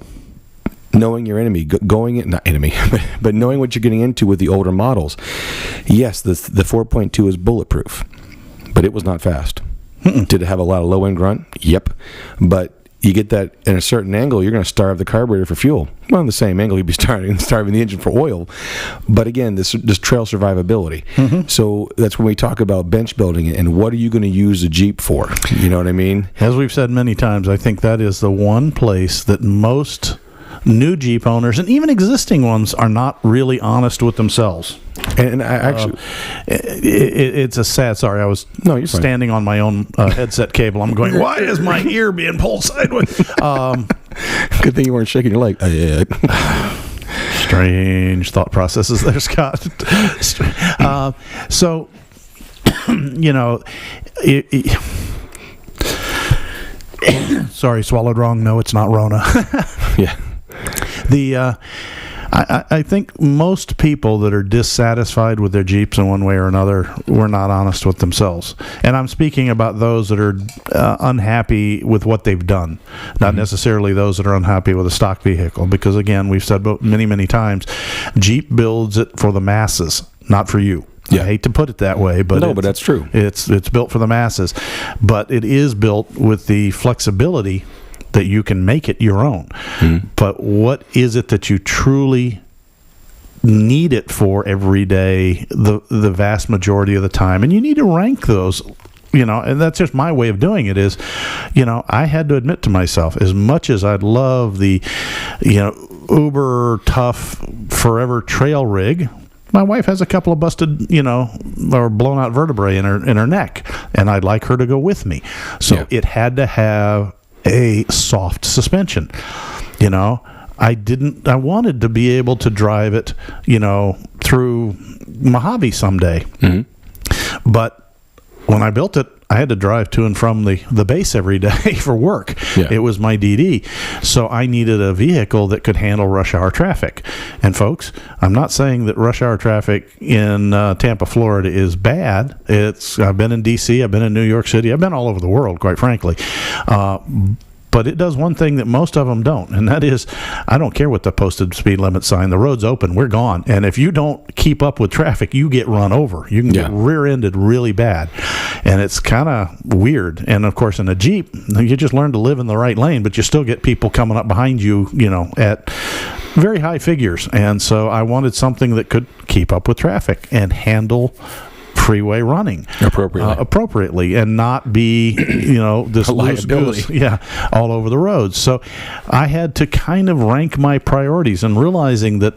knowing your enemy, not enemy, but knowing what you're getting into with the older models. Yes, the 4.2 is bulletproof, but it was not fast. Did it have a lot of low-end grunt? Yep. But you get that in a certain angle, you're going to starve the carburetor for fuel. Well, in the same angle, you'd be starving the engine for oil. But again, this trail survivability. Mm-hmm. So that's when we talk about bench building and what are you going to use a Jeep for? You know what I mean? As we've said many times, I think that is the one place that most new Jeep owners and even existing ones are not really honest with themselves. And I actually, it's a sad. Sorry, I was standing on my own headset cable. I'm going, why is my ear being pulled sideways? Good thing you weren't shaking your leg. Strange thought processes there, Scott. So, sorry, swallowed wrong. No, it's not Rona. Yeah. I think most people that are dissatisfied with their Jeeps in one way or another were not honest with themselves. And I'm speaking about those that are unhappy with what they've done, not necessarily those that are unhappy with a stock vehicle. Because, again, we've said many, many times, Jeep builds it for the masses, not for you. Yeah. I hate to put it that way, but but that's true. It's built for the masses. But it is built with the flexibility that you can make it your own. But what is it that you truly need it for every day, the vast majority of the time? And you need to rank those, and that's just my way of doing it is, I had to admit to myself, as much as I'd love the, uber tough forever trail rig, my wife has a couple of busted, or blown out vertebrae in her neck, and I'd like her to go with me. So it had to have a soft suspension. I wanted to be able to drive it, through Mojave someday. Mm-hmm. But when I built it, I had to drive to and from the base every day for work. Yeah. It was my DD. So I needed a vehicle that could handle rush hour traffic. And folks, I'm not saying that rush hour traffic in Tampa, Florida is bad. I've been in DC, I've been in New York City, I've been all over the world, quite frankly. But it does one thing that most of them don't, and that is, I don't care what the posted speed limit sign. The road's open, we're gone. And if you don't keep up with traffic, you get run over. You can get rear-ended really bad. And it's kind of weird. And, of course, in a Jeep, you just learn to live in the right lane, but you still get people coming up behind you, at very high figures, and so I wanted something that could keep up with traffic and handle freeway running appropriately and not be, this loose goose, all over the roads. So I had to kind of rank my priorities and realizing that,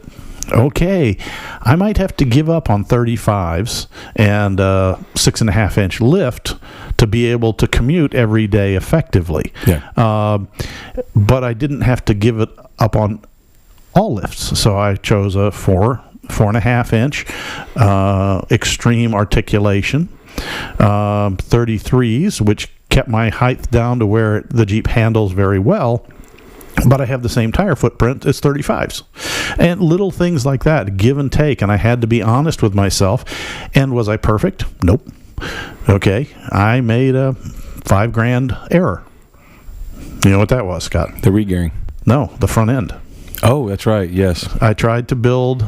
okay, I might have to give up on 35s and 6.5 inch lift to be able to commute every day effectively. But I didn't have to give it up on all lifts. So I chose a 4.5 inch extreme articulation 33s, which kept my height down to where the Jeep handles very well, but I have the same tire footprint as 35s. And little things like that, give and take, and I had to be honest with myself. And was I perfect? Nope. Okay, I made a $5,000 error. You know what that was, Scott? The re-gearing. No, the front end. Oh, that's right. Yes, I tried to build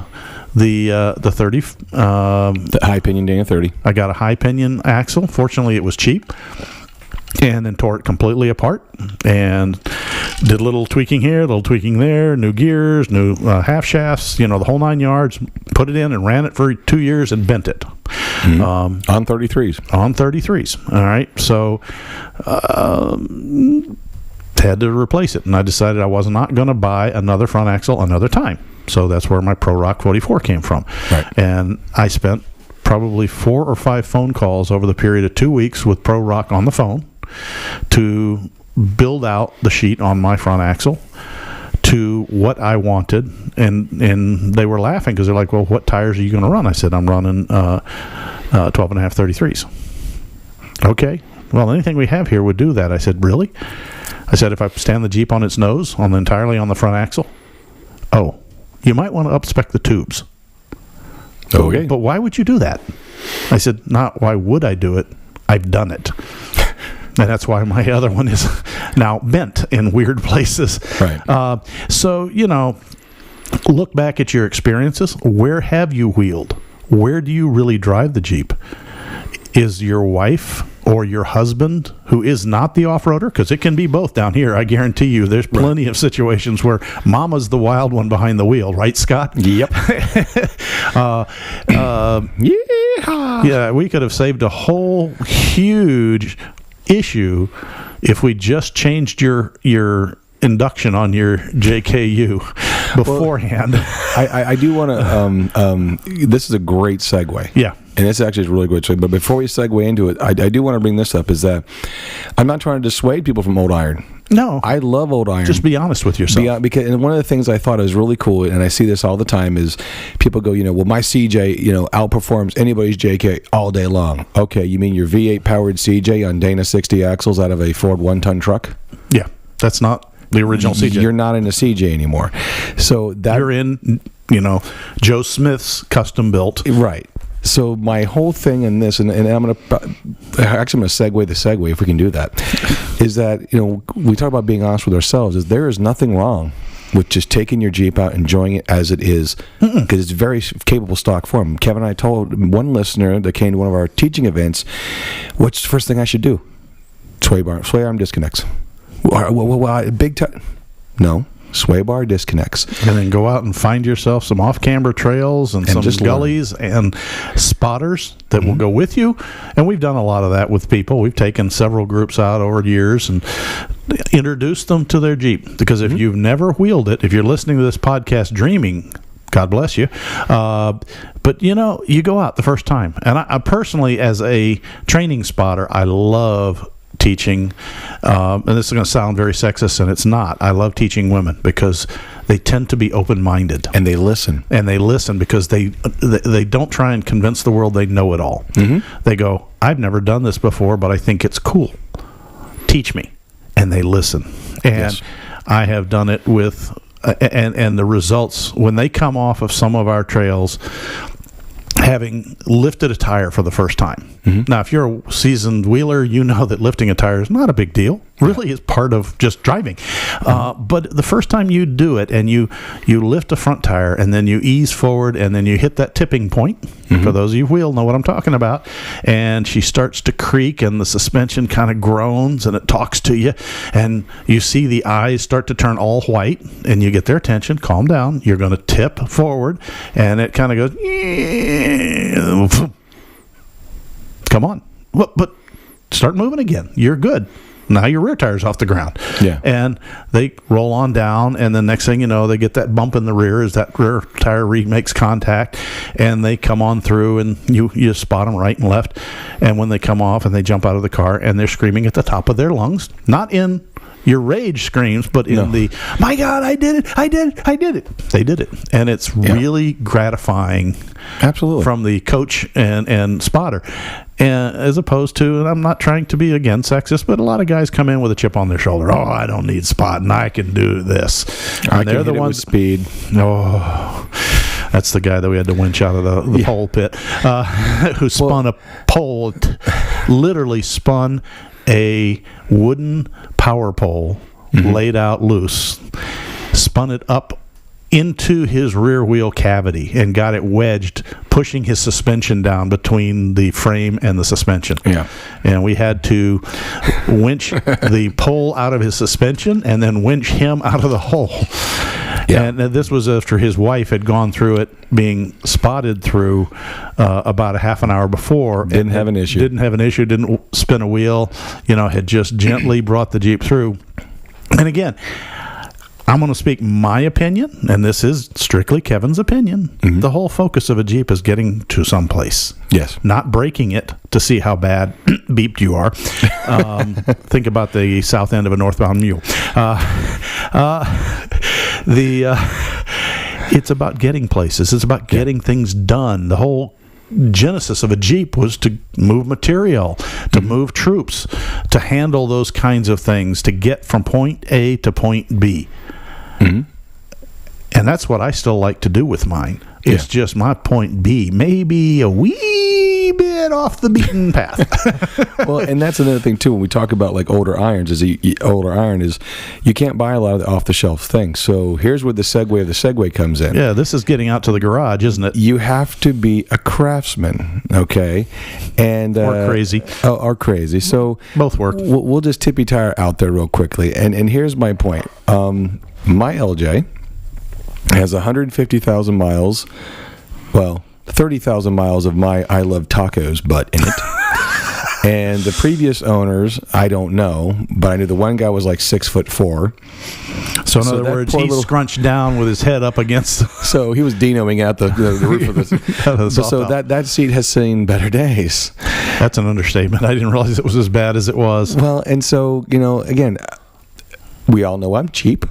the 30, the high pinion Dana 30. I got a high pinion axle. Fortunately, it was cheap, and then tore it completely apart and did a little tweaking here, a little tweaking there, new gears, new half shafts, the whole 9 yards. Put it in and ran it for 2 years and bent it. On 33s. On 33s. All right, so had to replace it, and I decided I was not going to buy another front axle another time. So that's where my Pro Rock 44 came from. Right. And I spent probably 4 or 5 phone calls over the period of 2 weeks with Pro Rock on the phone to build out the sheet on my front axle to what I wanted. And they were laughing because they're like, well, what tires are you going to run? I said, I'm running 12.5 33s. Okay, well, anything we have here would do that. I said, really? I said, if I stand the Jeep on its nose entirely on the front axle, you might want to up-spec the tubes. Okay. But why would you do that? I said, not why would I do it? I've done it. And that's why my other one is now bent in weird places. Right. So, look back at your experiences. Where have you wheeled? Where do you really drive the Jeep? Is your wife or your husband, who is not the off-roader, because it can be both down here, I guarantee you, there's plenty of situations where mama's the wild one behind the wheel, right, Scott? Yep. Yeah, we could have saved a whole huge issue if we just changed your induction on your JKU beforehand. Well, I do want to, this is a great segue. Yeah. And this actually is a really good segue. But before we segue into it, I do want to bring this up, is that I'm not trying to dissuade people from old iron. No. I love old iron. Just be honest with yourself. And one of the things I thought was really cool, and I see this all the time, is people go, well, my CJ, outperforms anybody's JK all day long. Okay, you mean your V8 powered CJ on Dana 60 axles out of a Ford 1-ton truck? Yeah, that's not the original CJ. You're not in a CJ anymore. So that you're in, Joe Smith's custom built. Right. So my whole thing in this, and I'm going to segue the segue if we can do that, is that, we talk about being honest with ourselves, is there is nothing wrong with just taking your Jeep out, enjoying it as it is, because it's very capable stock form. Kevin and I told one listener that came to one of our teaching events, what's the first thing I should do? Sway arm disconnects. Big time. No. Sway bar disconnects. And then go out and find yourself some off-camber trails and some gullies and spotters that will go with you. And we've done a lot of that with people. We've taken several groups out over the years and introduced them to their Jeep. Because if you've never wheeled it, if you're listening to this podcast dreaming, God bless you. But, you go out the first time. And I personally, as a training spotter, I love teaching, and this is going to sound very sexist, and it's not. I love teaching women because they tend to be open-minded, and they listen. Because they don't try and convince the world they know it all. They go, I've never done this before, but I think it's cool. Teach me, and they listen. And I have done it with, and the results when they come off of some of our trails, having lifted a tire for the first time. Now, if you're a seasoned wheeler, you know that lifting a tire is not a big deal. Really is part of just driving. But the first time you do it and you lift a front tire and then you ease forward and then you hit that tipping point, for those of you who know what I'm talking about, and she starts to creak and the suspension kind of groans and it talks to you and you see the eyes start to turn all white and you get their attention, calm down, you're going to tip forward and it kind of goes, come on, but start moving again, you're good. Now your rear tire's off the ground. Yeah. And they roll on down, and the next thing you know, they get that bump in the rear as that rear tire makes contact, and they come on through, and you spot them right and left. And when they come off and they jump out of the car, and they're screaming at the top of their lungs, not in your rage screams, but in the, my God, I did it. They did it. And it's really gratifying. Absolutely. From the coach and spotter. And as opposed to, and I'm not trying to be again sexist, but a lot of guys come in with a chip on their shoulder. Oh, I don't need spotting. I can do this. And they're the ones with speed. Oh, that's the guy that we had to winch out of the pole pit, who spun a pole, literally spun a wooden power pole laid out loose, spun it up into his rear wheel cavity and got it wedged, pushing his suspension down between the frame and the suspension. Yeah. And we had to winch the pole out of his suspension and then winch him out of the hole. Yeah. And this was after his wife had gone through it, being spotted through about a half an hour before. Didn't have an issue. Didn't spin a wheel, had just gently brought the Jeep through. And again, I'm going to speak my opinion, and this is strictly Kevin's opinion. Mm-hmm. The whole focus of a Jeep is getting to someplace. Yes. Not breaking it to see how bad beeped you are. Think about the south end of a northbound mule. It's about getting places. It's about getting things done. The whole genesis of a Jeep was to move material, to move troops, to handle those kinds of things, to get from point A to point B. Mm-hmm. And that's what I still like to do with mine. It's just my point B, maybe a wee bit off the beaten path. Well, and that's another thing too. When we talk about like older irons, older iron is you can't buy a lot of the off-the-shelf things. So here's where the segue of the segue comes in. Yeah, this is getting out to the garage, isn't it? You have to be a craftsman, okay, and or crazy, or crazy. So both work. We'll just tippy tire out there real quickly, and here's my point. My LJ has 150,000 miles, well, 30,000 miles of my I Love Tacos butt in it. And the previous owners, I don't know, but I knew the one guy was like 6'4". So in other words, he's scrunched down with his head up against. So he was Dinoing out the roof of this. So that seat has seen better days. That's an understatement. I didn't realize it was as bad as it was. Well, and so, again, we all know I'm cheap.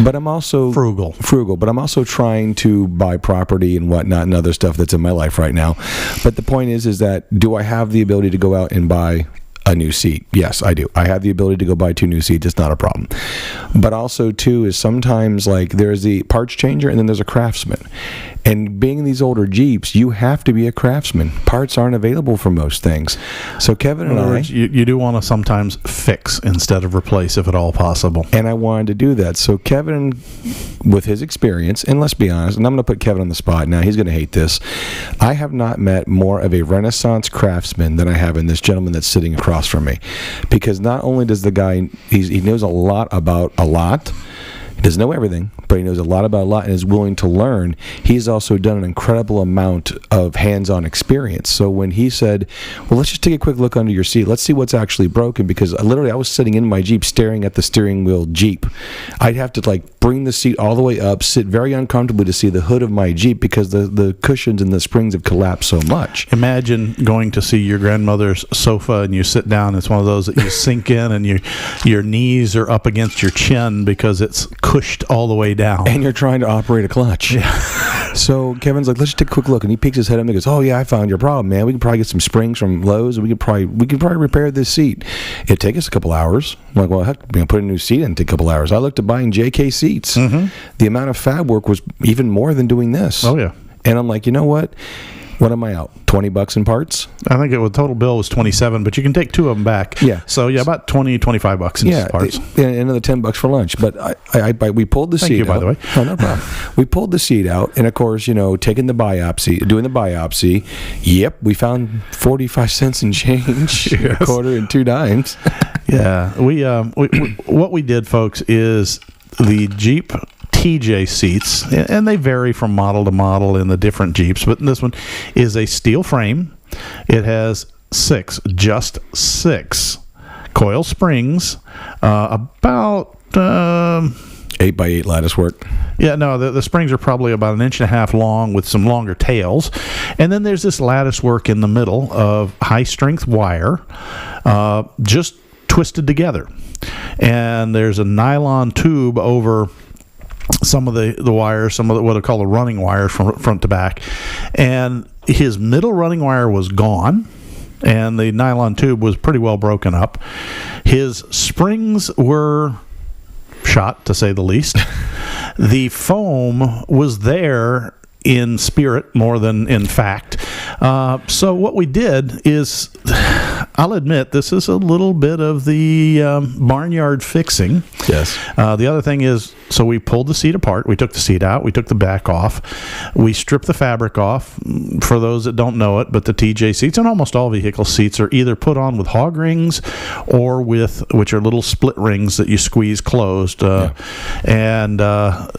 But I'm also frugal, but I'm also trying to buy property and whatnot and other stuff that's in my life right now. But the point is that do I have the ability to go out and buy a new seat? Yes, I do. I have the ability to go buy 2 new seats. It's not a problem. But also, too, is sometimes like there's the parts changer and then there's a craftsman. And being in these older Jeeps, you have to be a craftsman. Parts aren't available for most things. So Kevin and I... You do want to sometimes fix instead of replace if at all possible. And I wanted to do that. So Kevin, with his experience, and let's be honest, and I'm going to put Kevin on the spot now, he's going to hate this. I have not met more of a Renaissance craftsman than I have in this gentleman that's sitting across from me. Because not only does the guy, he knows a lot about a lot. He doesn't know everything, but he knows a lot about a lot and is willing to learn. He's also done an incredible amount of hands-on experience. So when he said, well, let's just take a quick look under your seat. Let's see what's actually broken, because literally I was sitting in my Jeep staring at the steering wheel Jeep. I'd have to bring the seat all the way up, sit very uncomfortably to see the hood of my Jeep because the cushions and the springs have collapsed so much. Imagine going to see your grandmother's sofa and you sit down. It's one of those that you sink in and your knees are up against your chin because it's cushed all the way down. And you're trying to operate a clutch. Yeah. So Kevin's like, let's just take a quick look. And he peeks his head up and he goes, oh, yeah, I found your problem, man. We could probably get some springs from Lowe's and we could probably repair this seat. It'd take us a couple hours. I'm like, well, heck, put a new seat in, take a couple hours. I looked at buying JK seats. Mm-hmm. The amount of fab work was even more than doing this. Oh, yeah. And I'm like, you know what? What am I out? $20 in parts? I think the total bill was 27, but you can take two of them back. Yeah. So yeah, about $25 in parts. And another $10 for lunch. But we pulled the seat. Thank you, by the way. Oh, no problem. We pulled the seat out, and of course, doing the biopsy. Yep, we found 45 cents in change, a quarter and 2 dimes. Yeah, we what we did, folks, is the Jeep TJ seats, and they vary from model to model in the different Jeeps, but this one is a steel frame. It has just six coil springs, about 8x8 lattice work. Yeah, no, the springs are probably about 1.5 inches long with some longer tails. And then there's this lattice work in the middle of high-strength wire, just twisted together. And there's a nylon tube over some of the wires, some of what I call the running wires from front to back. And his middle running wire was gone, and the nylon tube was pretty well broken up. His springs were shot, to say the least. The foam was there in spirit more than in fact. So what we did is, I'll admit, this is a little bit of the barnyard fixing. Yes. The other thing is, so we pulled the seat apart. We took the seat out. We took the back off. We stripped the fabric off. For those that don't know it, but the TJ seats and almost all vehicle seats are either put on with hog rings or which are little split rings that you squeeze closed, and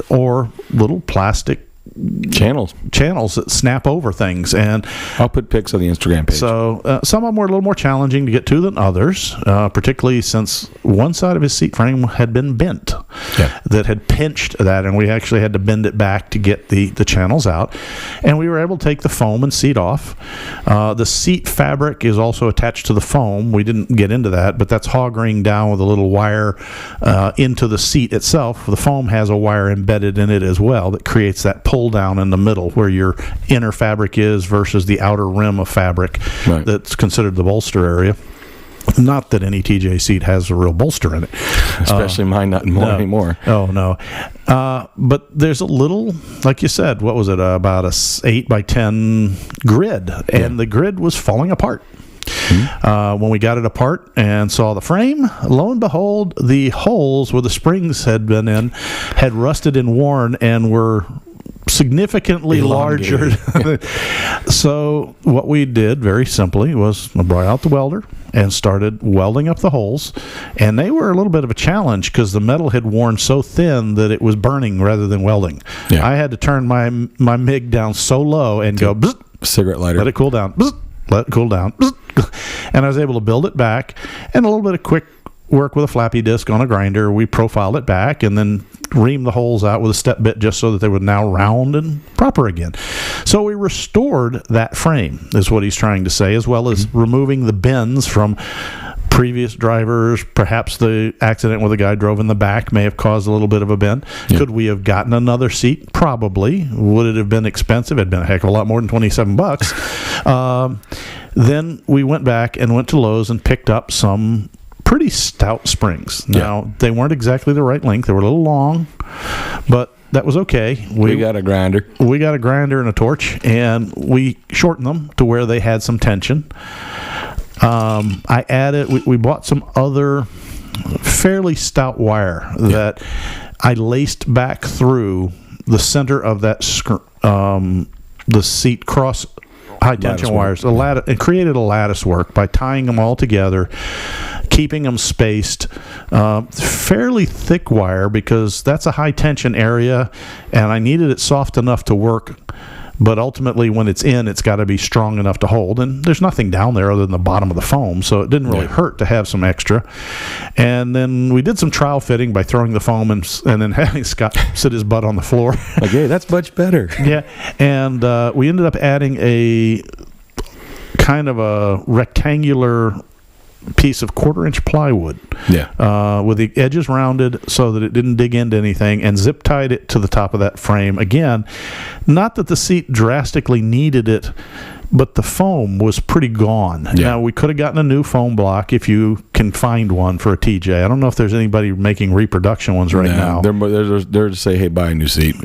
or little plastic channels that snap over things. And I'll put pics on the Instagram page. So some of them were a little more challenging to get to than others, particularly since one side of his seat frame had been bent, that had pinched that, and we actually had to bend it back to get the channels out. And we were able to take the foam and seat off. The seat fabric is also attached to the foam. We didn't get into that, but that's hog ring down with a little wire into the seat itself. The foam has a wire embedded in it as well that creates that pull down in the middle where your inner fabric is versus the outer rim of fabric that's considered the bolster area. Not that any TJ seat has a real bolster in it. Especially mine, not anymore. Oh, no. But there's a little, like you said, what was it, about a 8x10 grid, and the grid was falling apart. When we got it apart and saw the frame, lo and behold, the holes where the springs had been in had rusted and worn and were significantly larger. So what we did very simply was I brought out the welder and started welding up the holes, and they were a little bit of a challenge because the metal had worn so thin that it was burning rather than welding. I had to turn my MIG down so low and go bzz, cigarette lighter, let it cool down, bzz, let it cool down, bzz, and I was able to build it back, and a little bit of quick work with a flappy disc on a grinder. We profiled it back and then reamed the holes out with a step bit just so that they would now round and proper again. So we restored that frame, is what he's trying to say, as well as removing the bends from previous drivers. Perhaps the accident where the guy drove in the back may have caused a little bit of a bend. Could we have gotten another seat? Probably. Would it have been expensive? It'd been a heck of a lot more than $27. Then we went back and went to Lowe's and picked up some pretty stout springs. Now, they weren't exactly the right length. They were a little long, but that was okay. We got a grinder. We got a grinder and a torch, and we shortened them to where they had some tension. I added, we bought some other fairly stout wire that I laced back through the center of that the seat cross high tension wires, and created a lattice work by tying them all together, keeping them spaced, fairly thick wire because that's a high tension area, and I needed it soft enough to work. But ultimately, when it's in, it's got to be strong enough to hold. And there's nothing down there other than the bottom of the foam, so it didn't really hurt to have some extra. And then we did some trial fitting by throwing the foam and then having Scott sit his butt on the floor. Like, hey, that's much better. And we ended up adding a kind of a rectangular piece of 1/4-inch plywood with the edges rounded so that it didn't dig into anything, and zip tied it to the top of that frame. Again, not that the seat drastically needed it, but the foam was pretty gone. Now, we could have gotten a new foam block if you can find one for a TJ. I don't know if there's anybody making reproduction ones now. They're to say, hey, buy a new seat.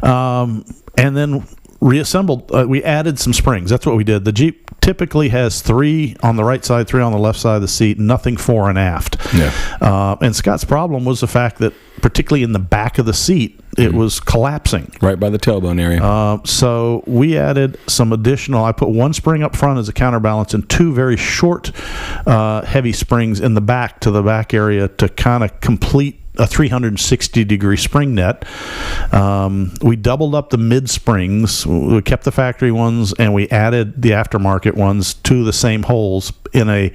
And then reassembled. We added some springs. That's what we did. The Jeep typically has 3 on the right side, 3 on the left side of the seat, nothing fore and aft. Yeah. And Scott's problem was the fact that, particularly in the back of the seat, it was collapsing. Right by the tailbone area. So we added some additional. I put 1 spring up front as a counterbalance and 2 very short, heavy springs in the back to the back area to kind of complete a 360-degree spring net. We doubled up the mid springs. We kept the factory ones, and we added the aftermarket ones to the same holes in a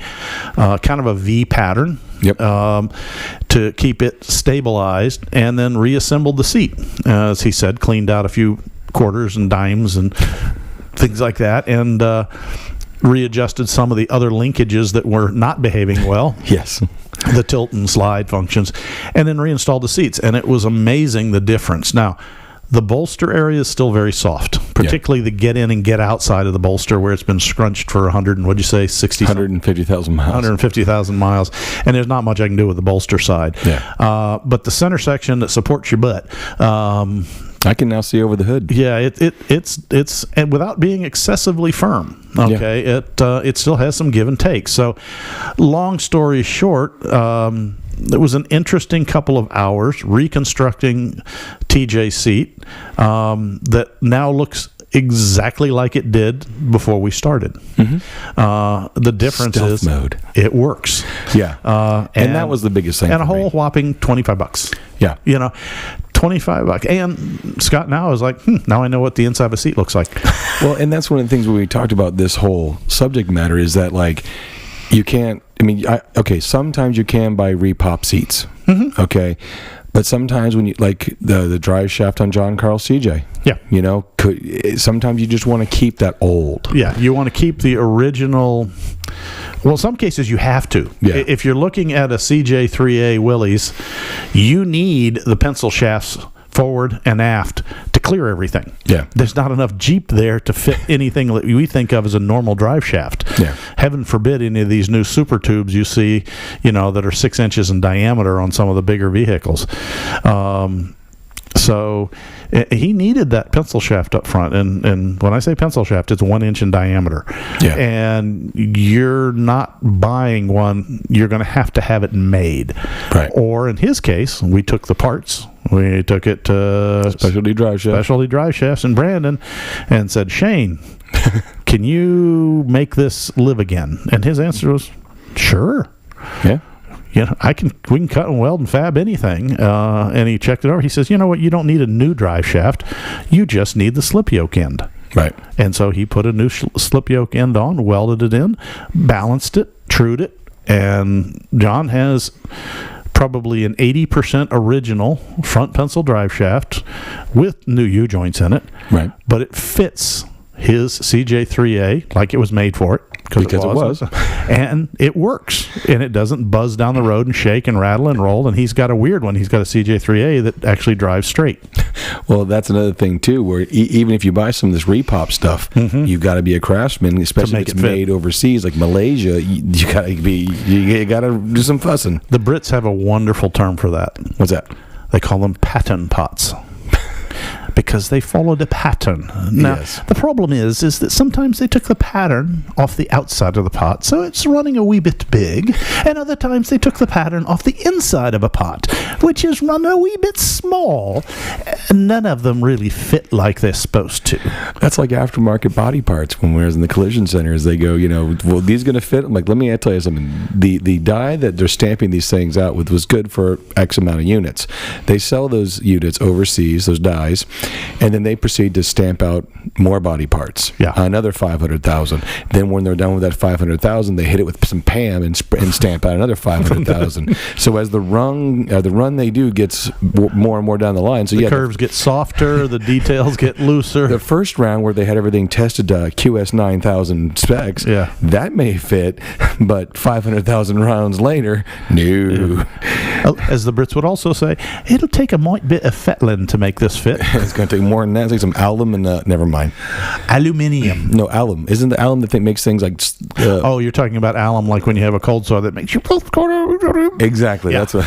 kind of a V pattern. Yep. To keep it stabilized, and then reassembled the seat. As he said, cleaned out a few quarters and dimes and things like that, and readjusted some of the other linkages that were not behaving well. Yes. The tilt and slide functions, and then reinstalled the seats, and it was amazing the difference. Now, the bolster area is still very soft, particularly the get in and get out side of the bolster, where it's been scrunched for 150,000 miles. 150,000 miles, and there's not much I can do with the bolster side. Yeah. But the center section that supports your butt, I can now see over the hood. yeah, it's and without being excessively firm. Okay, it still has some give and take. So, long story short, it was an interesting couple of hours reconstructing TJ's seat that now looks exactly like it did before we started. The difference Stealth is mode. It works. Yeah. And that was the biggest thing. And a for me. whole whopping $25. Yeah. You know, $25. And Scott now is like, now I know what the inside of a seat looks like. Well, and that's one of the things when we talked about this whole subject matter is that, like, you can't, I mean, okay, sometimes you can buy repop seats. Okay. But sometimes when you, like the drive shaft on John Carl CJ, Yeah. you know, sometimes you just want to keep that old. Yeah, you want to keep the original. Well, in some cases you have to. Yeah. If you're looking at a CJ3A Willys, you need the pencil shafts forward and aft to clear everything. Yeah. There's not enough Jeep there to fit anything that we think of as a normal drive shaft. Yeah. Heaven forbid any of these new super tubes you see, you know, that are 6 inches in diameter on some of the bigger vehicles. So he needed that pencil shaft up front, and when I say pencil shaft, it's 1 inch in diameter. Yeah. And you're not buying one; you're going to have it made. Right. Or in his case, we took the parts. We took it to Specialty drive shaft. Specialty Drive Shafts in Brandon, and said, Shane, can you make this live again? And his answer was, sure. Yeah. You know, we can cut and weld and fab anything. And he checked it over. He says, you know what? You don't need a new drive shaft. You just need the slip yoke end. Right. And so he put a new slip yoke end on, welded it in, balanced it, trued it, and John has probably an 80% original front pencil drive shaft with new U-joints in it. Right. But it fits his CJ3A like it was made for it. Because it was. And it works. And it doesn't buzz down the road and shake and rattle and roll. And he's got a weird one. He's got a CJ3A that actually drives straight. Well, that's another thing, too, where even if you buy some of this repop stuff, you've got to be a craftsman, especially if it's made overseas, like Malaysia. You got to do some fussing. The Brits have a wonderful term for that. What's that? They call them pattern pots. Because they followed a pattern. Now, Yes. the problem is that sometimes they took the pattern off the outside of the pot, so it's running a wee bit big, and other times they took the pattern off the inside of a pot, which is run a wee bit small, and none of them really fit like they're supposed to. That's like aftermarket body parts. When we was in the collision centers, they go, well, these going to fit? I'm like, let me tell you something. The die that they're stamping these things out with was good for X amount of units. They sell those units overseas, those dies, and then they proceed to stamp out more body parts. Yeah. Another 500,000. Then when they're done with that 500,000, they hit it with some PAM and stamp out another 500,000. So as the run they do gets more and more down the line. So The curves get softer, the details get looser. the first round where they had everything tested QS 9000 specs, Yeah. that may fit, but 500,000 rounds later, no. As the Brits would also say, it'll take a mite bit of fettling to make this fit. It's going to take more than that. It's like some alum and never mind. Aluminium. No, alum. Isn't the alum the thing makes things like... Oh, you're talking about alum like when you have a cold sore that makes you both cold. exactly. Yeah. That's what...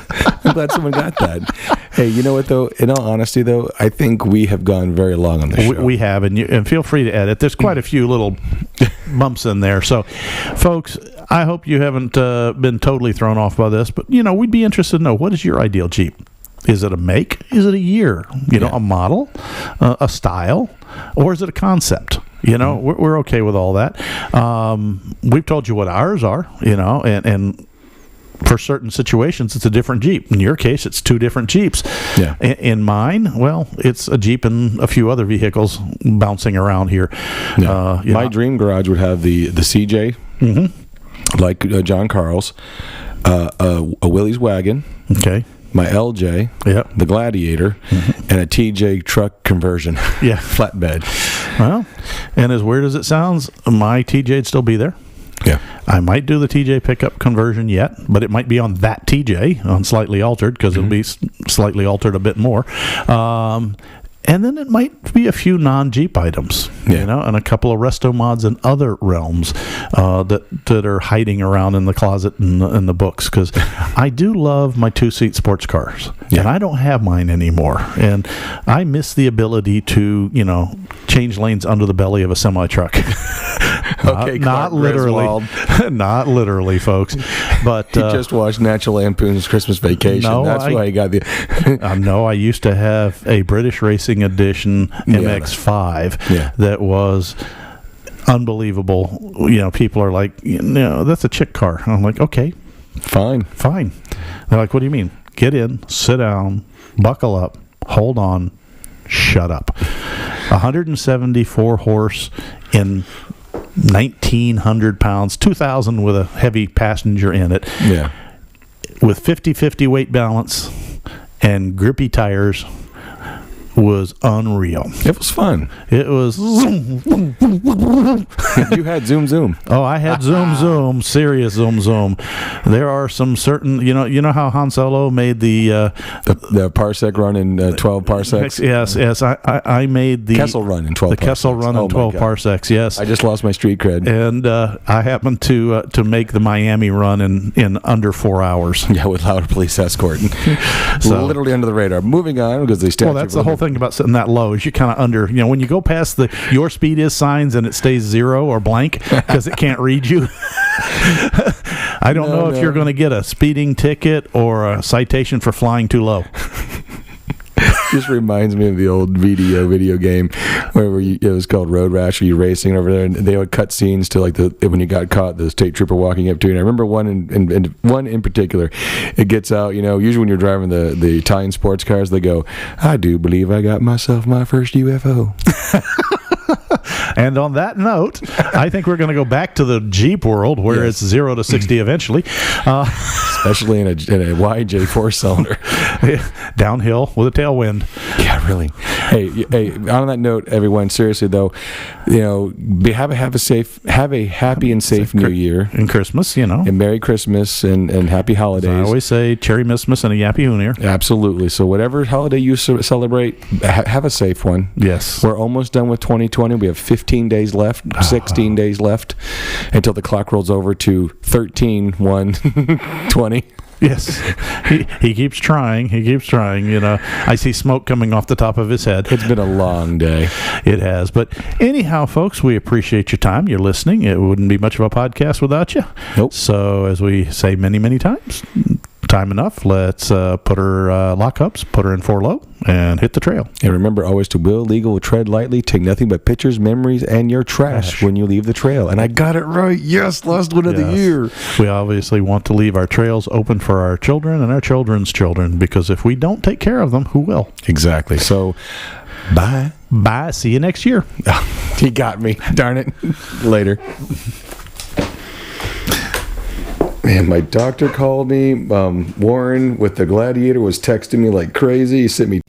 I'm glad someone got that. Hey, you know what, though? In all honesty, though, I think we have gone very long on the show. We have, and feel free to edit. There's quite a few little bumps in there. So, folks, I hope you haven't been totally thrown off by this, but, we'd be interested to know, what is your ideal Jeep? Is it a make? Is it a year? A model? A style? Or is it a concept? We're okay with all that. We've told you what ours are, and for certain situations, it's a different Jeep. In your case, it's two different Jeeps. Yeah. In mine, well, it's a Jeep and a few other vehicles bouncing around here. Yeah. My dream garage would have the CJ, like John Carl's, a Willys wagon. Okay. My LJ, Yep. the Gladiator, and a TJ truck conversion. Yeah. Flatbed. Well, and as weird as it sounds, my TJ'd still be there. Yeah. I might do the TJ pickup conversion yet, but it might be on that TJ, on slightly altered, because it'll be slightly altered a bit more. And then it might be a few non-Jeep items, and a couple of resto mods in other realms that are hiding around in the closet and the books. Because I do love my two-seat sports cars, and I don't have mine anymore. And I miss the ability to, change lanes under the belly of a semi-truck. Okay, not literally, not literally, folks. But he just watched National Lampoon's Christmas Vacation. No, that's why he got the. No, I used to have a British Racing Edition MX-5 that was unbelievable. People are like, that's a chick car. I'm like, okay, fine. They're like, what do you mean? Get in, sit down, buckle up, hold on, shut up. 174 horse in 1,900 pounds, 2,000 with a heavy passenger in it. Yeah. With 50-50 weight balance and grippy tires, was unreal. It was fun. It was. You had zoom. Oh, I had zoom, serious zoom. There are some certain, you know how Han Solo made the parsec run in 12 parsecs. Yes. I made the Kessel run in 12. The Kessel run in 12 parsecs. Yes. I just lost my street cred. And I happened to make the Miami run in under 4 hours. Yeah, with louder police escort. So literally under the radar. Moving on because they statue. Well, that's the whole thing about sitting that low is you kind of under, when you go past the your speed is signs and it stays 0 or blank because it can't read you. I don't know if you're going to get a speeding ticket or a citation for flying too low. Just reminds me of the old video game where it was called Road Rash, where you're racing over there, and they would cut scenes to when you got caught, the state trooper walking up to you. And I remember one in particular. It gets out, usually when you're driving the Italian sports cars, they go, "I do believe I got myself my first UFO." And on that note, I think we're going to go back to the Jeep world where it's 0 to 60 eventually. Especially in a YJ 4-cylinder. Downhill with a tailwind. Yeah, really. Hey, on that note, everyone, seriously though, have a happy and safe New Year. And Christmas, And Merry Christmas and Happy Holidays. I always say Cherry Missmas and a Yappy Hoonier. Absolutely. So whatever holiday you celebrate, have a safe one. Yes. We're almost done with 2020. We have 15 days left, 16 days left until the clock rolls over to 13/1/20. Yes, he keeps trying. I see smoke coming off the top of his head. It's been a long day. It has. But anyhow, folks, we appreciate your time. You're listening. It wouldn't be much of a podcast without you. Nope. So as we say many, many times, time enough. Let's put her lockups, put her in 4-low, and hit the trail. And remember always to will legal, tread lightly, take nothing but pictures, memories, and your trash when you leave the trail. And I got it right. Yes, last one of the year. We obviously want to leave our trails open for our children and our children's children, because if we don't take care of them, who will? Exactly. So, bye. Bye. See you next year. He got me. Darn it. Later. Man, my doctor called me. Warren with the Gladiator was texting me like crazy. He sent me